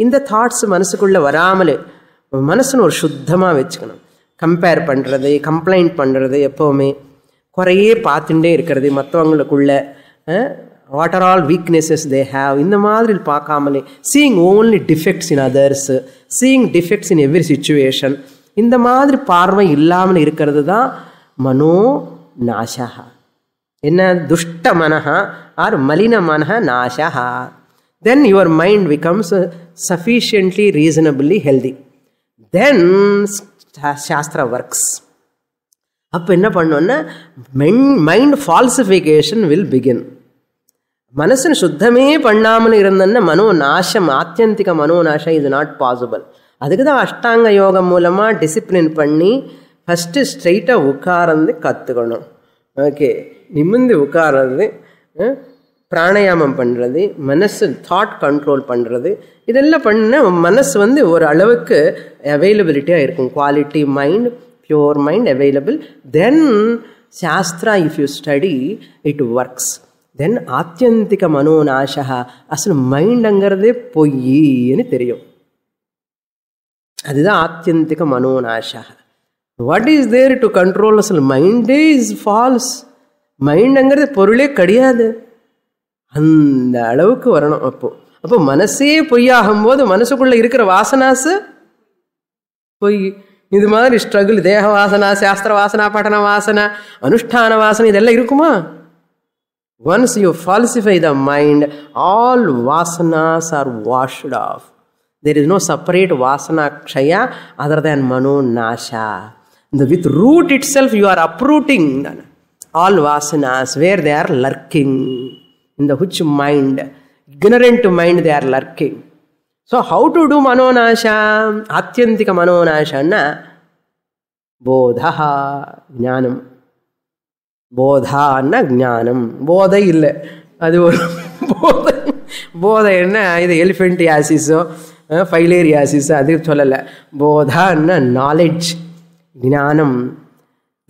இந்த thoughts மனசுக்குள்ளே வராமலே மனசுன்னு ஒரு சுத்தமாக வச்சுக்கணும். Compare பண்ணுறது, complaint பண்ணுறது, எப்போவுமே குறையே பார்த்துட்டே இருக்கிறது, மற்றவங்களுக்குள்ள what are all weaknesses they have, இந்த மாதிரி பார்க்காமலே seeing only defects in others, seeing defects in every situation, இந்த மாதிரி பார்வை இல்லாமல் இருக்கிறது தான் மனோ நாசா. என்ன? துஷ்ட மனஹா ஆர் மலின மனஹா நாசா. Then your mind becomes sufficiently reasonably healthy. Then Shastra works. அப்போ என்ன பண்ணோன்னா மைண்ட் ஃபால்சிஃபிகேஷன் வில் பிகின். மனசுன்னு சுத்தமே பண்ணாமல் இருந்தோன்னா மனோ நாசம், ஆத்தியந்திக மனோ நாசம் இஸ் நாட் பாசிபிள். அதுக்கு தான் அஷ்டாங்க யோகம் மூலமாக டிசிப்ளின் பண்ணி ஃபஸ்ட்டு ஸ்ட்ரைட்டாக உட்கார்ந்து கற்றுக்கணும். ஓகே, நிமிர்ந்து உட்கார்றது, பிராணாயாமம் பண்ணுறது, மனசு தாட் கண்ட்ரோல் பண்ணுறது, இதெல்லாம் பண்ண மனசு ஒரு அளவுக்கு அவைலபிலிட்டியாக இருக்கும். Quality mind, pure mind available. Then shastra if you study it works. Then ஆத்தியந்திக மனோநாசா, அசல் மைண்டுங்கிறதே பொய்ன்னு தெரியும். அதுதான் ஆத்தியந்திக மனோநாசா. What is there to control? அசல் மைண்டே இஸ் ஃபால்ஸ். மைண்டுங்கிறது பொருளே கிடையாது. அந்த அளவுக்கு வரணும். அப்போ மனசே பொய்யாகும்போது மனசுக்குள்ளே இருக்கிற வாசனாசு பொய். இது மாதிரி ஸ்ட்ரகிள், தேக வாசனா, சாஸ்திர வாசனா, பட்டன வாசனா, அனுஷ்டான வாசனை, இதெல்லாம் இருக்குமா? Once you falsify the mind, all vasanas are washed off. There is no separate vasana kshaya other than mano nasha. With root itself you are uprooting all vasanas where they are lurking. In the which mind, ignorant mind, they are lurking. So how to do mano nasha? Atyantika mano nasha na bodha jnanam. Bodha na jnanam. Bodha illa. Adu bodha. Bodha enna idu elephantiasis filariasis அது சொல்லலை. போதான்னா knowledge, ஞானம்,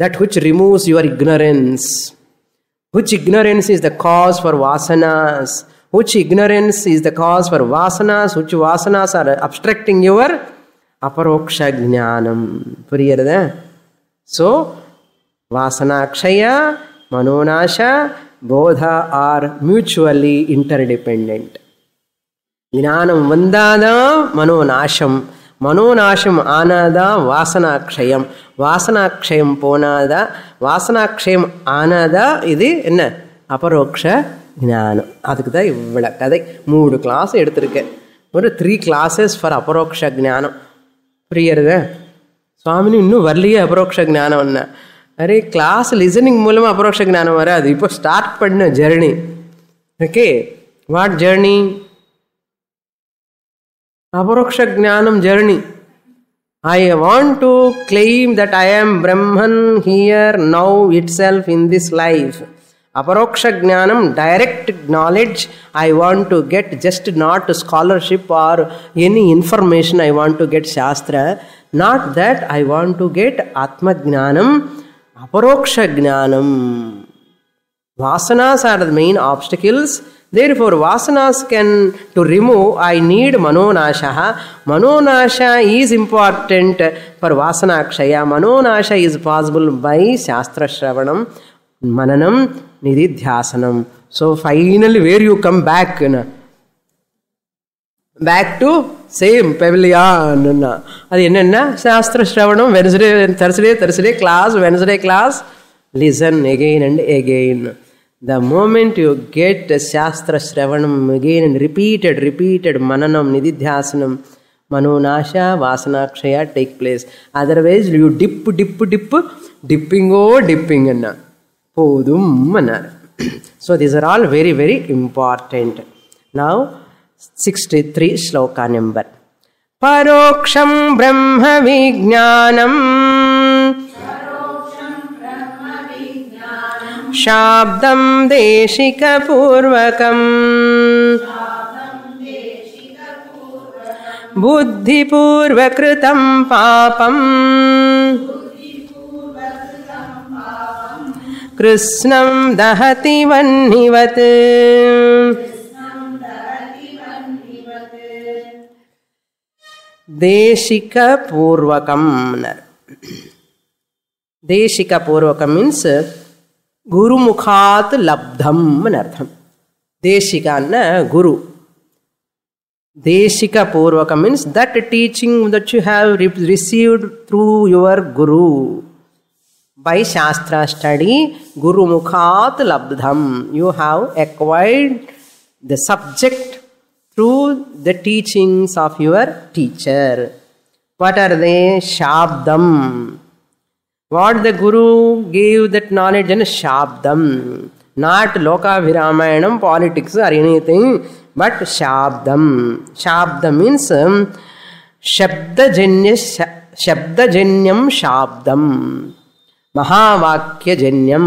that which removes your ignorance. Which ignorance is the cause for vasanas. which ignorance is the cause for vasanas, which vasanas are obstructing your aparoksha jnanam. Puriyarada? So, vasanakshaya, manonasha, bodha are mutually interdependent. Jnanam vandada, manonasham. Manonasham anada, vasanakshayam. Vasanakshayam ponada, vasanakshayam anada, idi enna? Aparoksha jnanam. அதுக்கு தான் இவ்வளோ கதை. 3 class எடுத்திருக்கேன். ஒரு 3 classes for அபரோக்ஷ ஜானம். புரியுறதா? சுவாமினி இன்னும் வரலையே அபரோக்ஷ ஜானம்னா. அரே கிளாஸ் லிசனிங் மூலமாக அபரோக்ஷ ஜானம் வராது. இப்போ ஸ்டார்ட் பண்ண ஜர்னி. Okay, what journey? அபரோக்ஷ ஜானம் journey. I want to claim that I am Brahman here, now, itself, in this life. Aparoksha jnanam, direct knowledge, I want to get, just not scholarship or any information I want to get Shastra. Not that I want to get Atma jnanam, Aparoksha jnanam. Vasanas are the main obstacles. Therefore, vasanas to remove, I need manonasha. Manonasha is important for vasanakshaya. Manonasha is possible by Shastra Shravanam, Mananam, Nididhyasanam. So finally, where you come back? Back to same pavilion. That's enna? Shastra Shravanam, Thursday class, Wednesday class. Listen again and again. The moment you get Shastra Shravanam again and repeated Mananam, Nididhyasanam, Manonasha, Vasanakshaya take place. Otherwise, you dipping anna. Podum manar. So these are all very, very important. Now, 63 shloka number. Paroksham Brahma Vijnanam Shabdam Deshika Purvakam Buddhi Purvakritam Papam Krishnam Dahati Vannivat. Deshika Purvakam. Deshika Purvakam means Guru Mukhat Labdham anartham. Deshika na Guru. Deshika Purvakam means that teaching that you have received through your Guru. By Shastra study, Guru Mukhat Labdham. You have acquired the subject through the teachings of your teacher. What are they? Shabdam. What the Guru gave that knowledge and Shabdam. Not Loka Viramayanam, politics or anything, but Shabdam. Shabdam means Shabdajanyam Shabdam. Mahavakya-janyam.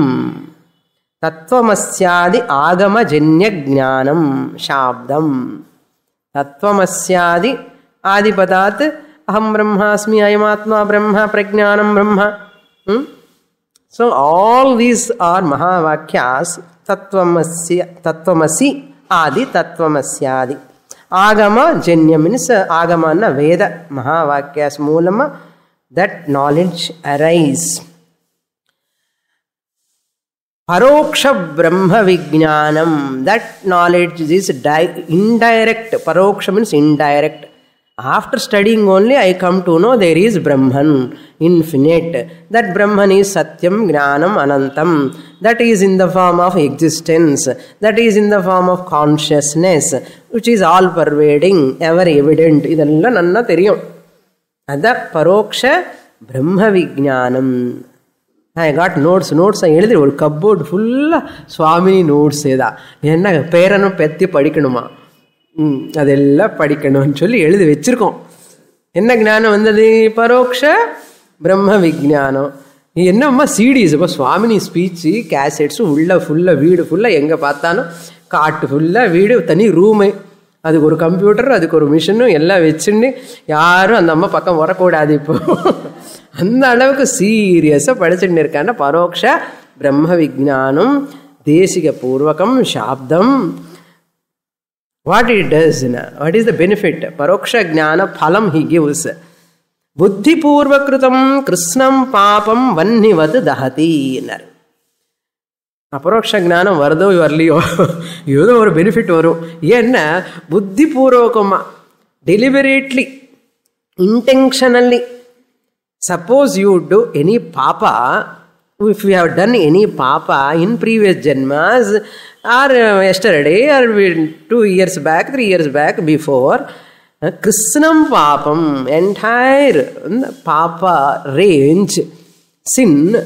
Tattvamasyadi agama-janya jnanam shabdam. Tattvamasyadi adipadat aham brahmasmi ayamatma brahma prajnanam brahma. So all these are Mahavakyas. Tattvamasi adi tattvamasyadi. Agama-janya means agama na Veda. Mahavakyas moolama that knowledge arise. Paroksha Brahma Vijnanam. That knowledge is indirect. Paroksha means indirect. After studying only I come to know there is Brahman, infinite. That Brahman is Satyam, Jnanam, Anantam. That is in the form of existence. That is in the form of consciousness, which is all pervading, ever evident. Idella nanna theriyum. Adha Paroksha Brahma Vijnanam. I got notes I எழுதி ஒரு cupboard ஃபுல்லாக சுவாமினி notes ஏதா என்ன பேரனும் பெத்தி படிக்கணுமா அதெல்லாம் படிக்கணும்னு சொல்லி எழுதி வச்சிருக்கோம். என்ன ஞானம் வந்தது? பரோக்ஷ பிரம்ம விஜானம். என்னம்மா சீடிஸ் இப்போ சுவாமினி ஸ்பீச்சு கேசட்ஸும் ஃபுல்லாக வீடு ஃபுல்லாக எங்கே பார்த்தாலும் காட்டு ஃபுல்லாக வீடு தனி ரூமு, அதுக்கு ஒரு கம்ப்யூட்டர், அதுக்கு ஒரு மிஷினும் எல்லாம் வச்சுன்னு யாரும் அந்த அம்மா பக்கம் வரக்கூடாது. இப்போ அந்த அளவுக்கு சீரியஸாக படிச்சுட்டு இருக்காங்க. பரோக்ஷ பிரம்ம விஜானம் தேசிக பூர்வகம் சாப்தம் What it does, what is the benefit? Paroksha Jnana Phalam he gives. Buddhi Purvakrutam Krishnam Papam Vannivat Dahati. Aparoksha Jnana Vardo you know or benefit varu. Yenna Buddhi Purvakama deliberately, intentionally. Suppose you do any papa, if we have done any papa in previous janmas, or yesterday, or 2 years back, 3 years back, before, Krishnam Papam, entire papa range, sin,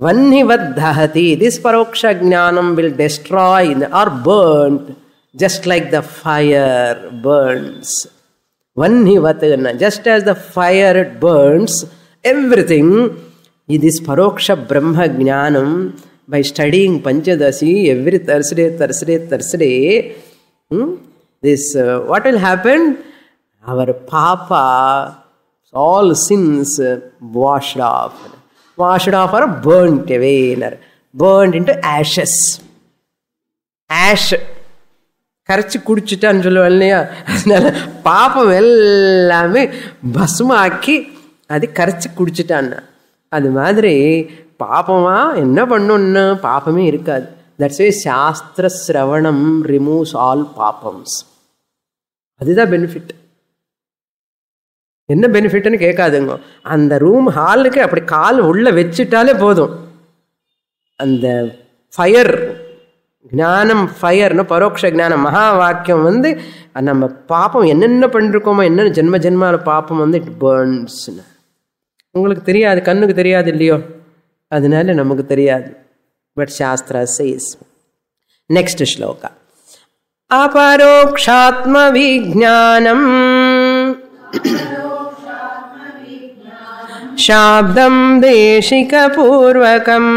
Vannivat Dahati, this Paroksha Jnanam will destroy or burn, just like the fire burns. Vannivat, just as the fire burns, everything, this Paroksha Brahma Jnanam, by studying Panchadasi every Thursday, this, what will happen? Our papa, all sins washed off or burnt away, burned into ashes. Ash. கரைச்சி குடிச்சிட்டான்னு சொல்லுவோம் இல்லையா, அதனால பாப்பம் எல்லாமே பஸ்மாக்கி அது கரைச்சி குடிச்சிட்டான்னா அது மாதிரி பாப்பமா என்ன பண்ணுன்னு பாப்பமே இருக்காது. தட்ஸ் வே சாஸ்திர சிரவணம் ரிமூவ்ஸ் ஆல் பாப்பம்ஸ். அதுதான் பெனிஃபிட். என்ன பெனிஃபிட்னு கேட்காதுங்க. அந்த ரூம் ஹாலுக்கு அப்படி கால் உள்ள வச்சுட்டாலே போதும், அந்த ஃபயர் ஞானம் ஃபயர்னு பரோட்ச ஞானம் மகா வாக்கியம் வந்து நம்ம பாப்பம் என்னென்ன பண்ணிருக்கோமோ என்ன ஜென்ம ஜென்மால பாப்பம் வந்து இட் பர்ன்ஸ். உங்களுக்கு தெரியாது, கண்ணுக்கு தெரியாது இல்லையோ, அதனால நமக்கு தெரியாது. But shastra says. Next shloka. அபரோக்ஷாத்ம விஜ்ஞானம் சாப்தம் தேசிக பூர்வகம்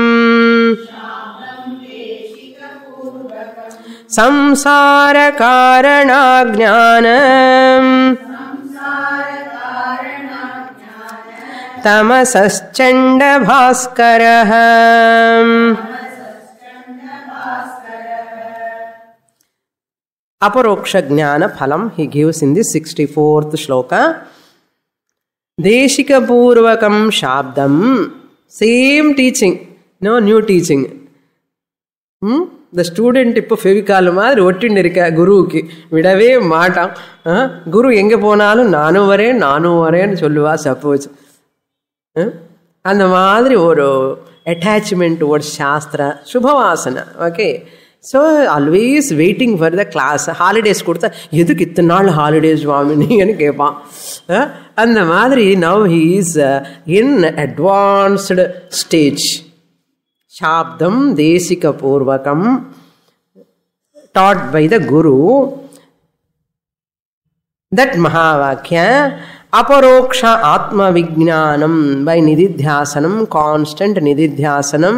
संसार कारणाज्ञानम् तमसश्चण्ड भास्करः. Aparoksha Jnana Phalam he gives in the 64th shloka. Deshika Purvakam Shabdam, same teaching, no new teaching. The student இப்போ ஃபெவிகால் மாதிரி ஒட்டின்னு இருக்க குருவுக்கு விடவே மாட்டான். குரு எங்கே போனாலும் நானும் வரேன்னு சொல்லுவா. சப்போஸ் அந்த மாதிரி ஒரு அட்டாச்மெண்ட் ஒரு சாஸ்திர சுபவாசனை. Okay, so always waiting for the class. Holidays கொடுத்தா எதுக்கு இத்தனை நாள் ஹாலிடேஸ் வாமினிங்கன்னு கேட்பான். அந்த மாதிரி now he is in advanced stage. Shabdam Desika Purvakam, taught by the Guru. That Mahavakya, Aparoksha Atma Vijnanam, by Nididhyasanam, constant Nididhyasanam,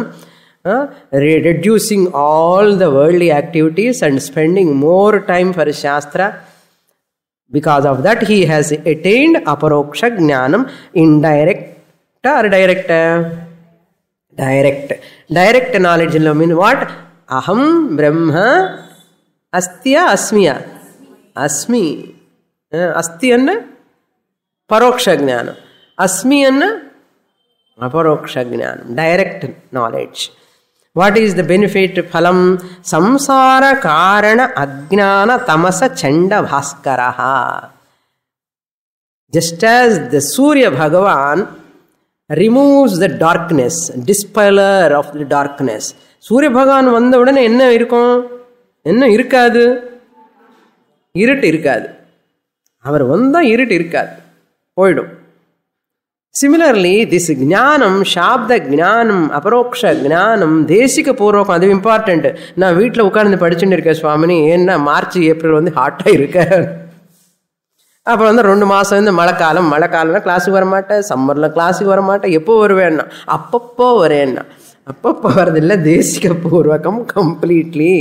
reducing all the worldly activities and spending more time for Shastra. Because of that, he has attained Aparoksha Jnanam, indirect or direct? Direct knowledge means what? Aham Brahma Astya Asmiya. Asmi. Asti anna Paroksha Jnanam. Asmi anna Aparoksha Jnanam. Direct knowledge. What is the benefit? Phalam Samsara Karana Ajnana Tamasa Chanda Bhaskaraha. Just as the Surya Bhagavan removes the darkness, dispeller of the darkness. சூரிய பகவான் வந்த உடனே என்ன இருக்கும்? என்ன இருக்காது? இருட்டு இருக்காது. அவர் வந்தால் இருட்டு இருக்காது, போயிடும். Similarly, this ஞானம், சாப்த ஞானம், அபரோக்ஷ ஞானம், தேசிக பூர்வகம், அது இம்பார்ட்டண்ட். நான் வீட்டில் உட்கார்ந்து படிச்சுட்டு இருக்கேன் சுவாமினி, ஏன்னா மார்ச் ஏப்ரல் வந்து ஹாட்டாக இருக்கேன். அப்புறம் வந்து 2 மாதம் வந்து மழைக்காலம்னா கிளாஸுக்கு வரமாட்டேன், சம்மரில் கிளாஸுக்கு வரமாட்டேன். எப்போ வருவேன்னா அப்பப்போ வரேன்னா. அப்பப்போ வரதில்லை, தேசிக பூர்வகம் கம்ப்ளீட்லி.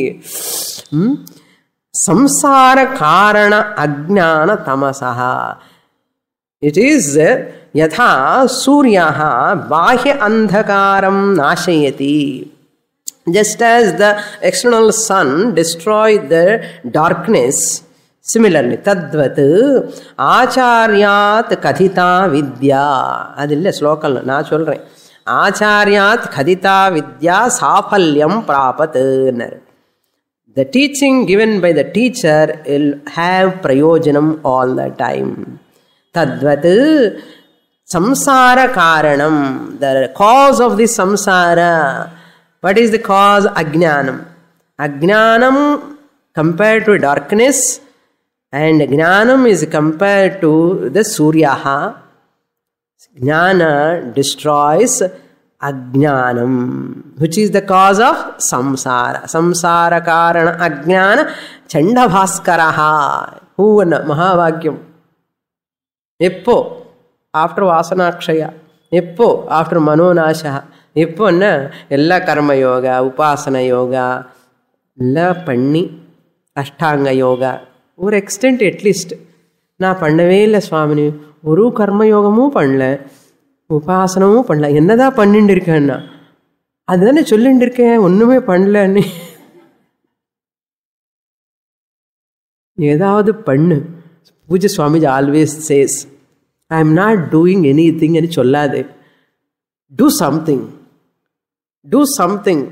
சம்சார காரண அஜ்ஞான Tamasha. It is yatha suryaha bahya andhakaram nashayati. Just as the external sun destroys the darkness, Similarly, tadvat acharyat kathita vidya. Adilla slokal na solren. Acharyat kathita vidya safalyam prapat. The teaching given by the teacher will have prayojanam all the time. Tadvat samsara karanam. The cause of this samsara. What is the cause? Ajnanam. Ajnanam compared to darkness, and Jnanam is compared to the Suryaha. Jnana destroys Ajnanam, which is the cause of samsara. Samsara karana Ajnana Chandabhaskaraha. Who and Mahavakyam? Eppo after Vasanakshaya. Eppo after Manonashaha. Eppo na ella karma yoga, upasana yoga, ella panni, ashtanga yoga. ஒரு extend at least நான் பண்ணவே இல்லை சுவாமினி, ஒரு கர்மயோகமும் பண்ணல, உபாசனமும் பண்ணல, என்னதான் பண்ணிட்டு இருக்கேன்னா அதுதானே சொல்லிட்டு இருக்கேன், ஒன்றுமே பண்ணலன்னு. ஏதாவது பண்ணு. பூஜை Swamiji always says I am not doing any thing అని சொல்லாது. Do something, do something.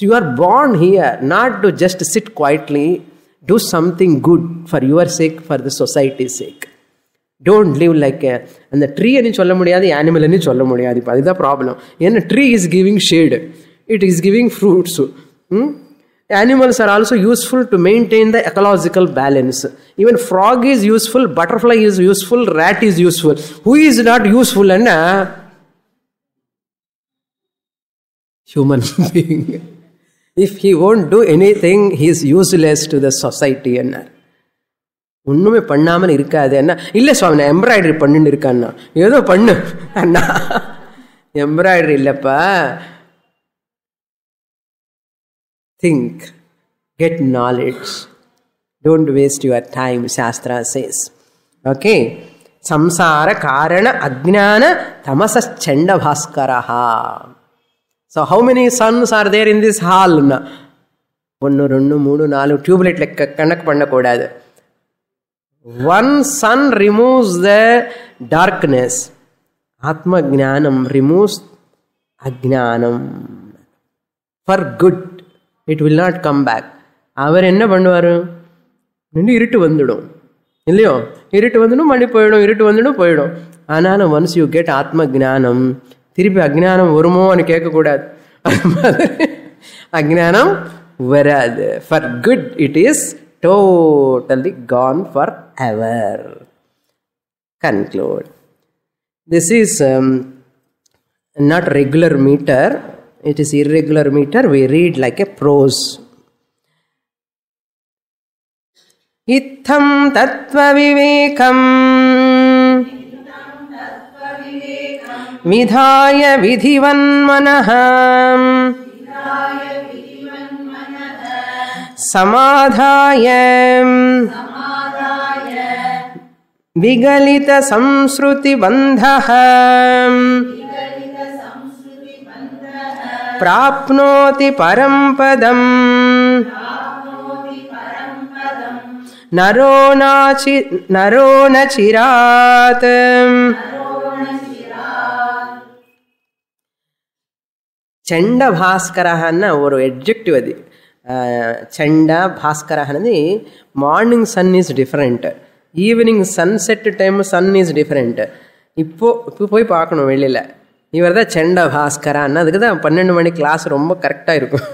You are born here not to just sit quietly. Do something good for your sake, for the society's sake. Don't live like a... And the tree ani solla mudiyadhu, animal ani solla mudiyadhu. Ipo adha problem. A tree is giving shade, it is giving fruits. Animals are also useful to maintain the ecological balance. Even frog is useful, butterfly is useful, rat is useful. Who is not useful? And human being. If he won't do anything, he is useless to the society. ஒன்றுமே பண்ணாமல் இருக்காது. என்ன இல்லை சுவாமி நான் embroidery பண்ணின்னு இருக்கேன்னா, ஏதோ பண்ணு அண்ணா, எம்ப்ராய்டரி இல்லைப்பா. Think, get knowledge, don't waste your time, shastra says. Okay. சம்சார காரண அஜ்ஞான தமசச்சண்ட பாஸ்கரஹா. So how many suns are there in this hall? 1, 2, 3, 4 tubelight like connect panna kodadu. One sun removes the darkness. Atma Jnanam removes Ajnanam. For good. It will not come back. அவர் என்ன பண்ணுவாரு? நின்று இருட்டு வந்துடும் இல்லையோ, இருட்டு வந்துடும் மணி போயிடும், இருட்டு வந்துடும் போயிடும். ஆனாலும் once you get Atma Jnanam, திருப்பி அஜ்ஞானம் வருமோன்னு கேட்கக்கூடாது. அது மாதிரி அஜ்ஞானம் வராது. For good it is totally gone for ever. Conclude. This is not regular metre, it is irregular meter. We read like a prose. இத்தம் தத்வ விவேகம் விதாய விதிவன்மனஹ சமாதாய விகலித சம்ஸ்ருதி பந்தஹ பிராப்னோதி பரம்பதம் நரோ ந சிராத். చండ భాస్కర అన్న ஒரு ఎడ్జెక్టివ్ అది. చండ భాస్కర అనేది morning sun is different, evening sunset time sun is different. இப்போ போய் பார்க்கணும் வெளியில், இவர் தான் செண்ட பாஸ்கரான்னு. அதுக்கு தான் 12 மணி கிளாஸ் ரொம்ப கரெக்டாக இருக்கும்.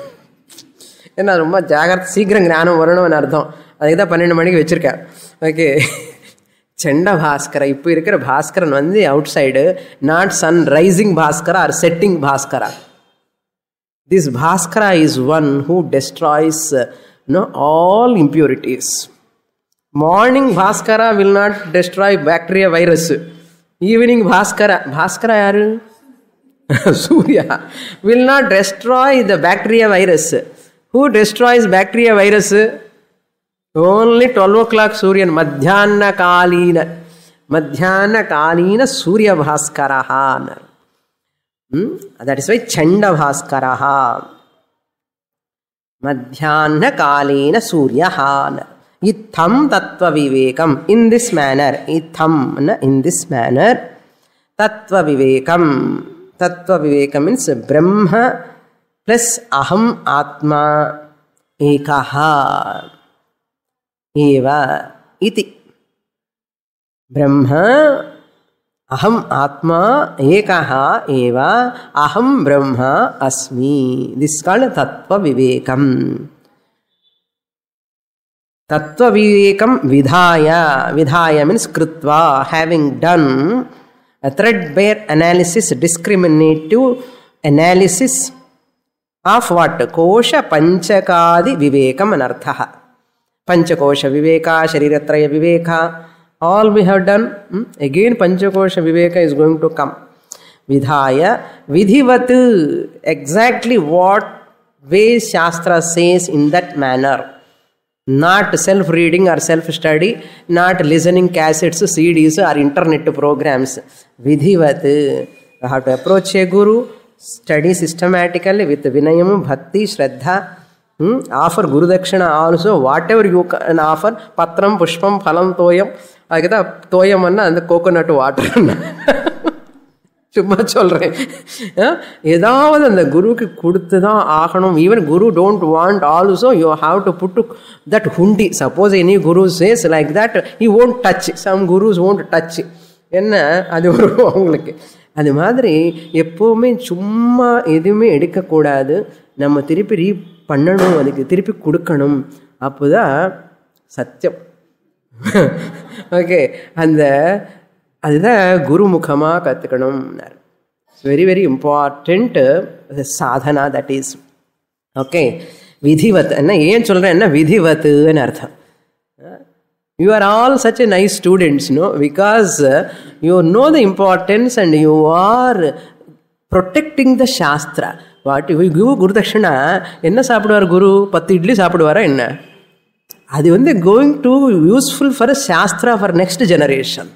ஏன்னா ரொம்ப ஜாகிரதை, சீக்கிரம் ஞானம் வரணும்னு அர்த்தம். அதுக்கு தான் 12 மணிக்கு வச்சுருக்கேன். ஓகே. செண்ட பாஸ்கர இப்போ இருக்கிற பாஸ்கரன் வந்து outside, not sun rising Bhaskara or setting Bhaskara. This Bhaskara is one who destroys all impurities. Morning Bhaskara will not destroy bacteria virus. Evening Bhaskara yaru? Surya will not destroy the bacteria virus. Who destroys bacteria virus? Only 12 o'clock Surya. Madhyana Kalina Surya Bhaskaraha. That is why Chanda Bhaskaraha. Madhyana Kalina Suryaha. Itham tattva vivekam. In this manner. Itham, in this manner. Tattva vivekam. Tattva vivekam means Brahma plus aham atma ekaha eva iti. Brahma aham atma ekaha eva aham Brahma asmi. This is called tattva vivekam. Tattva vivekam vidhaya. Vidhaya means krutva, having done a threadbare analysis, discriminative analysis of what? Kosha panchakadi vivekam anarthaha. Panchakosha viveka, shariratraya viveka, all we have done. Again panchakosha viveka is going to come. Vidhaya, vidhivat, exactly what way Shastra says in that manner. Not self-reading or self-study, not listening cassettes, CDs or internet programs. Vidhivat. You have to approach a guru, study systematically with vinayam, bhakti, shraddha. Offer Guru Dakshina also, whatever you can offer. Patram, pushpam, phalam, toyam. I get a toyam and the coconut water. சும்மா சொல்றேன். ஏதாவது அந்த குருவுக்கு கொடுத்து தான் ஆகணும். Even guru don't want also you have to put that hundi. Suppose any guru says like that he won't touch. Some gurus won't touch. என்ன அது ஒரு அவங்களுக்கு அது மாதிரி எப்போவுமே சும்மா எதுவுமே எடுக்கக்கூடாது. நம்ம திருப்பி பண்ணணும், அதுக்கு திருப்பி கொடுக்கணும். அப்போதான் சத்தியம். ஓகே, அந்த அதுதான் குருமுகமாக கற்றுக்கணும். Very very important sadhana that is. Okay, விதிவத் என்ன ஏன் சொல்கிறேன், என்ன விதிவத்துன்னு அர்த்தம். You are all such a nice students, because you know the importance and you are protecting the Shastra. What you give Guru Dakshina, என்ன சாப்பிடுவார் குரு? 10 இட்லி சாப்பிடுவாரா என்ன? அது going to useful for a Shastra for next generation.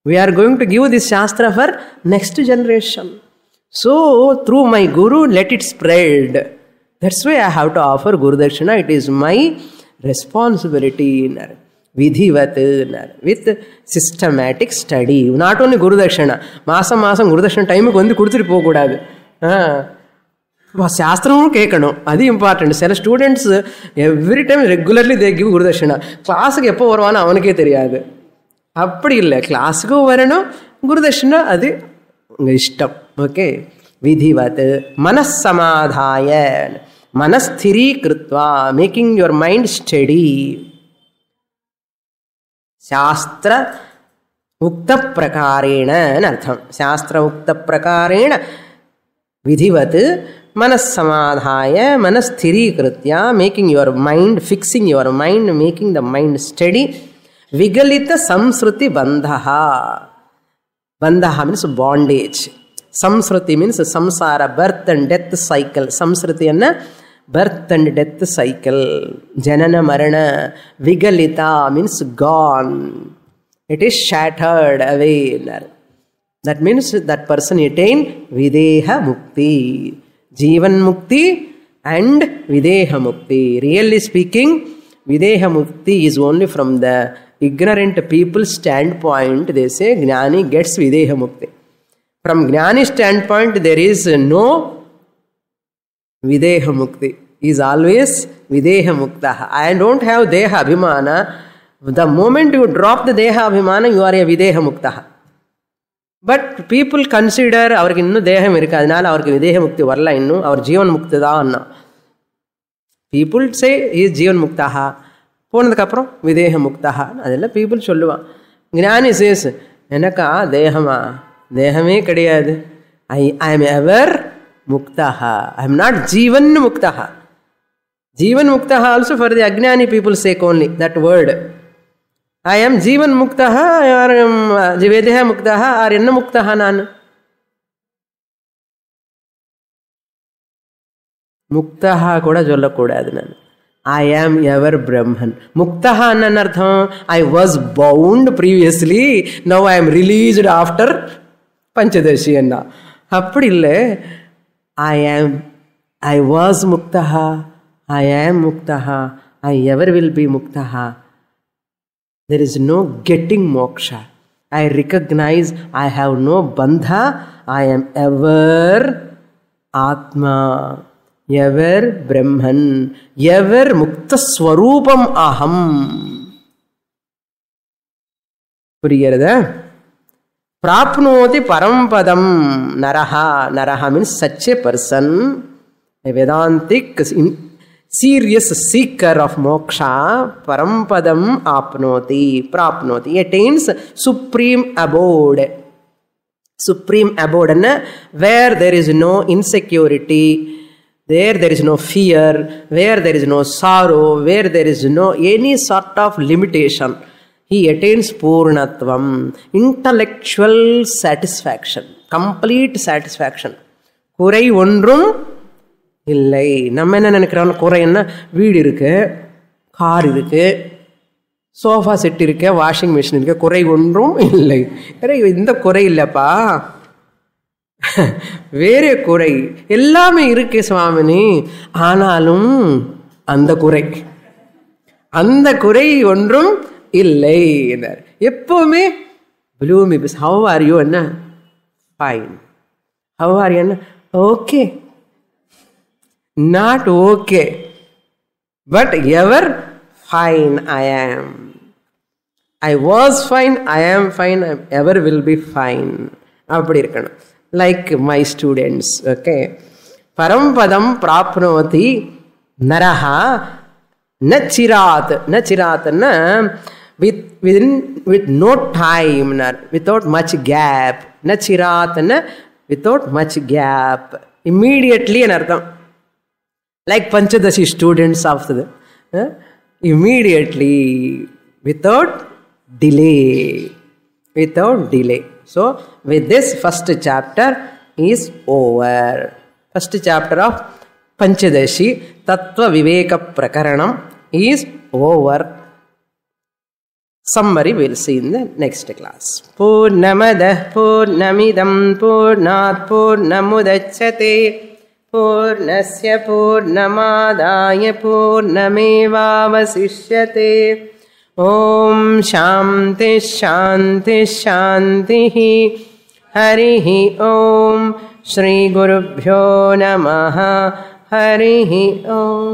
We are going to give this Shastra for next generation. So, through my Guru, let it spread. That's why I have to offer Guru Dakshina. It is my responsibility. Vidhivat, with systematic study. Not only Guru Dakshina. Masam Guru Dakshina time ku vandu kuduthiru poga koodadhu. சாஸ்திரமும் கேட்கணும், அது important. சில students every time regularly they give guru dakshina. கிளாஸுக்கு எப்போ வருவான்னு அவனுக்கே தெரியாது. அப்படி இல்லை, கிளாஸுக்கும் வரணும், குருதட்சிணா அது உங்கள் இஷ்டம். ஓகே, விதிவத் மனசமாதாய மனஸ்திரீகிருத்வா மேக்கிங் யுவர் மைண்ட் ஸ்டடி. சாஸ்திர உக்த பிரகாரேண அர்த்தம். சாஸ்திர உக்த பிரகாரேண விதிவத் மனசமாதாய மனஸ்திரீகிருத்யா making your mind, fixing your mind, making the mind steady. Vigalita samsruti bandhaha. Bandhaha means bondage. Samsruti means samsara, birth and death cycle. Samsruti enna? Birth and death cycle. Janana marana. Vigalita means gone. It is shattered away. That means that person attained Videha Mukti. Jivan Mukti and Videha Mukti. Really speaking, Videha Mukti is only from the ignorant people's standpoint. They say Gnani gets Videha Mukti. From Gnani standpoint, there is no Videha Mukti. He is always Videha Mukta. I don't have Deha Abhimana. The moment you drop the Deha Abhimana, you are a Videha Mukta. But people consider avarku innu Deham irukku, adinala avarku Videha Mukti varala, innu avar Jeevan Mukti da anna. People say he is Jeevan Mukta. போனதுக்கு அப்புறம் விதேக முக்தா, அதெல்லாம் people சொல்லுவான். ஞானி chase எனக்கா தேகமா? தேகமே கிடையாது. I am ever mukta. I am not jivan mukta. Jivan mukta also for the அஜ்ஞானி people sake only that word. I am jivan mukta or videha mukta or என்ன முக்தா? நான் முக்தா கூட சொல்லக்கூடாது. நான் I am ever Brahman. Muktaha anartham. I was bound previously. Now I am released after Panchadashi anna. Appadi ille. I was Muktaha. I am Muktaha. I ever will be muktaha. There is no getting moksha. I recognize I have no bandha. I am ever Atma, ever Brahman, ever Mukta Swarupam Aham. Puriyarada? Prapnoti Parampadam Naraha. Naraha means such a person, a Vedantic, serious seeker of moksha, parampadam apnoti, prapnoti, attains supreme abode. Supreme abode, where there is no insecurity, there is no fear, where there is no sorrow, where there is no any sort of limitation. He attains purnatvam, intellectual satisfaction, complete satisfaction. Kurai ondrum இல்லை. நம்ம என்ன நினைக்கிறோம், குறை என்ன, வீடு இருக்கு, car இருக்கு, sofa set இருக்கு, வாஷிங் மிஷின் இருக்கு, குறை ஒன்றும் இல்லை. இந்த குறை இல்லைப்பா, வேற குறை எல்லாமே இருக்கு சுவாமினி, ஆனாலும் அந்த குறை ஒன்றும் இல்லை என்றார். எப்பவுமே ப்ளூமி பிஸ், ஹவ் ஆர் யூ என்ன, ஃபைன், ஹவ் ஆர் யூ என்ன, okay, not okay, but ever fine I am. I was fine, I am fine, I ever will be fine. அப்படி இருக்கணும். Like my students, okay. Parampadam prapnoti naraha nachirat. Nachirat na with no time, without much gap. Nachirat na without much gap. Immediately an artham. Like Panchadashi students of the immediately, without delay. So with this, first chapter is over. First chapter of Panchadashi Tattva Viveka Prakaranam is over. Summary we'll see in the next class. Purnamadah Purnamidam Purnat Purnamudachyate Purnasya Purnamadaya Purnamevavasishyate. Om Shanti Shanti Shanti. Harihi Om. Shri Gurubhyo Namaha. Harihi Om.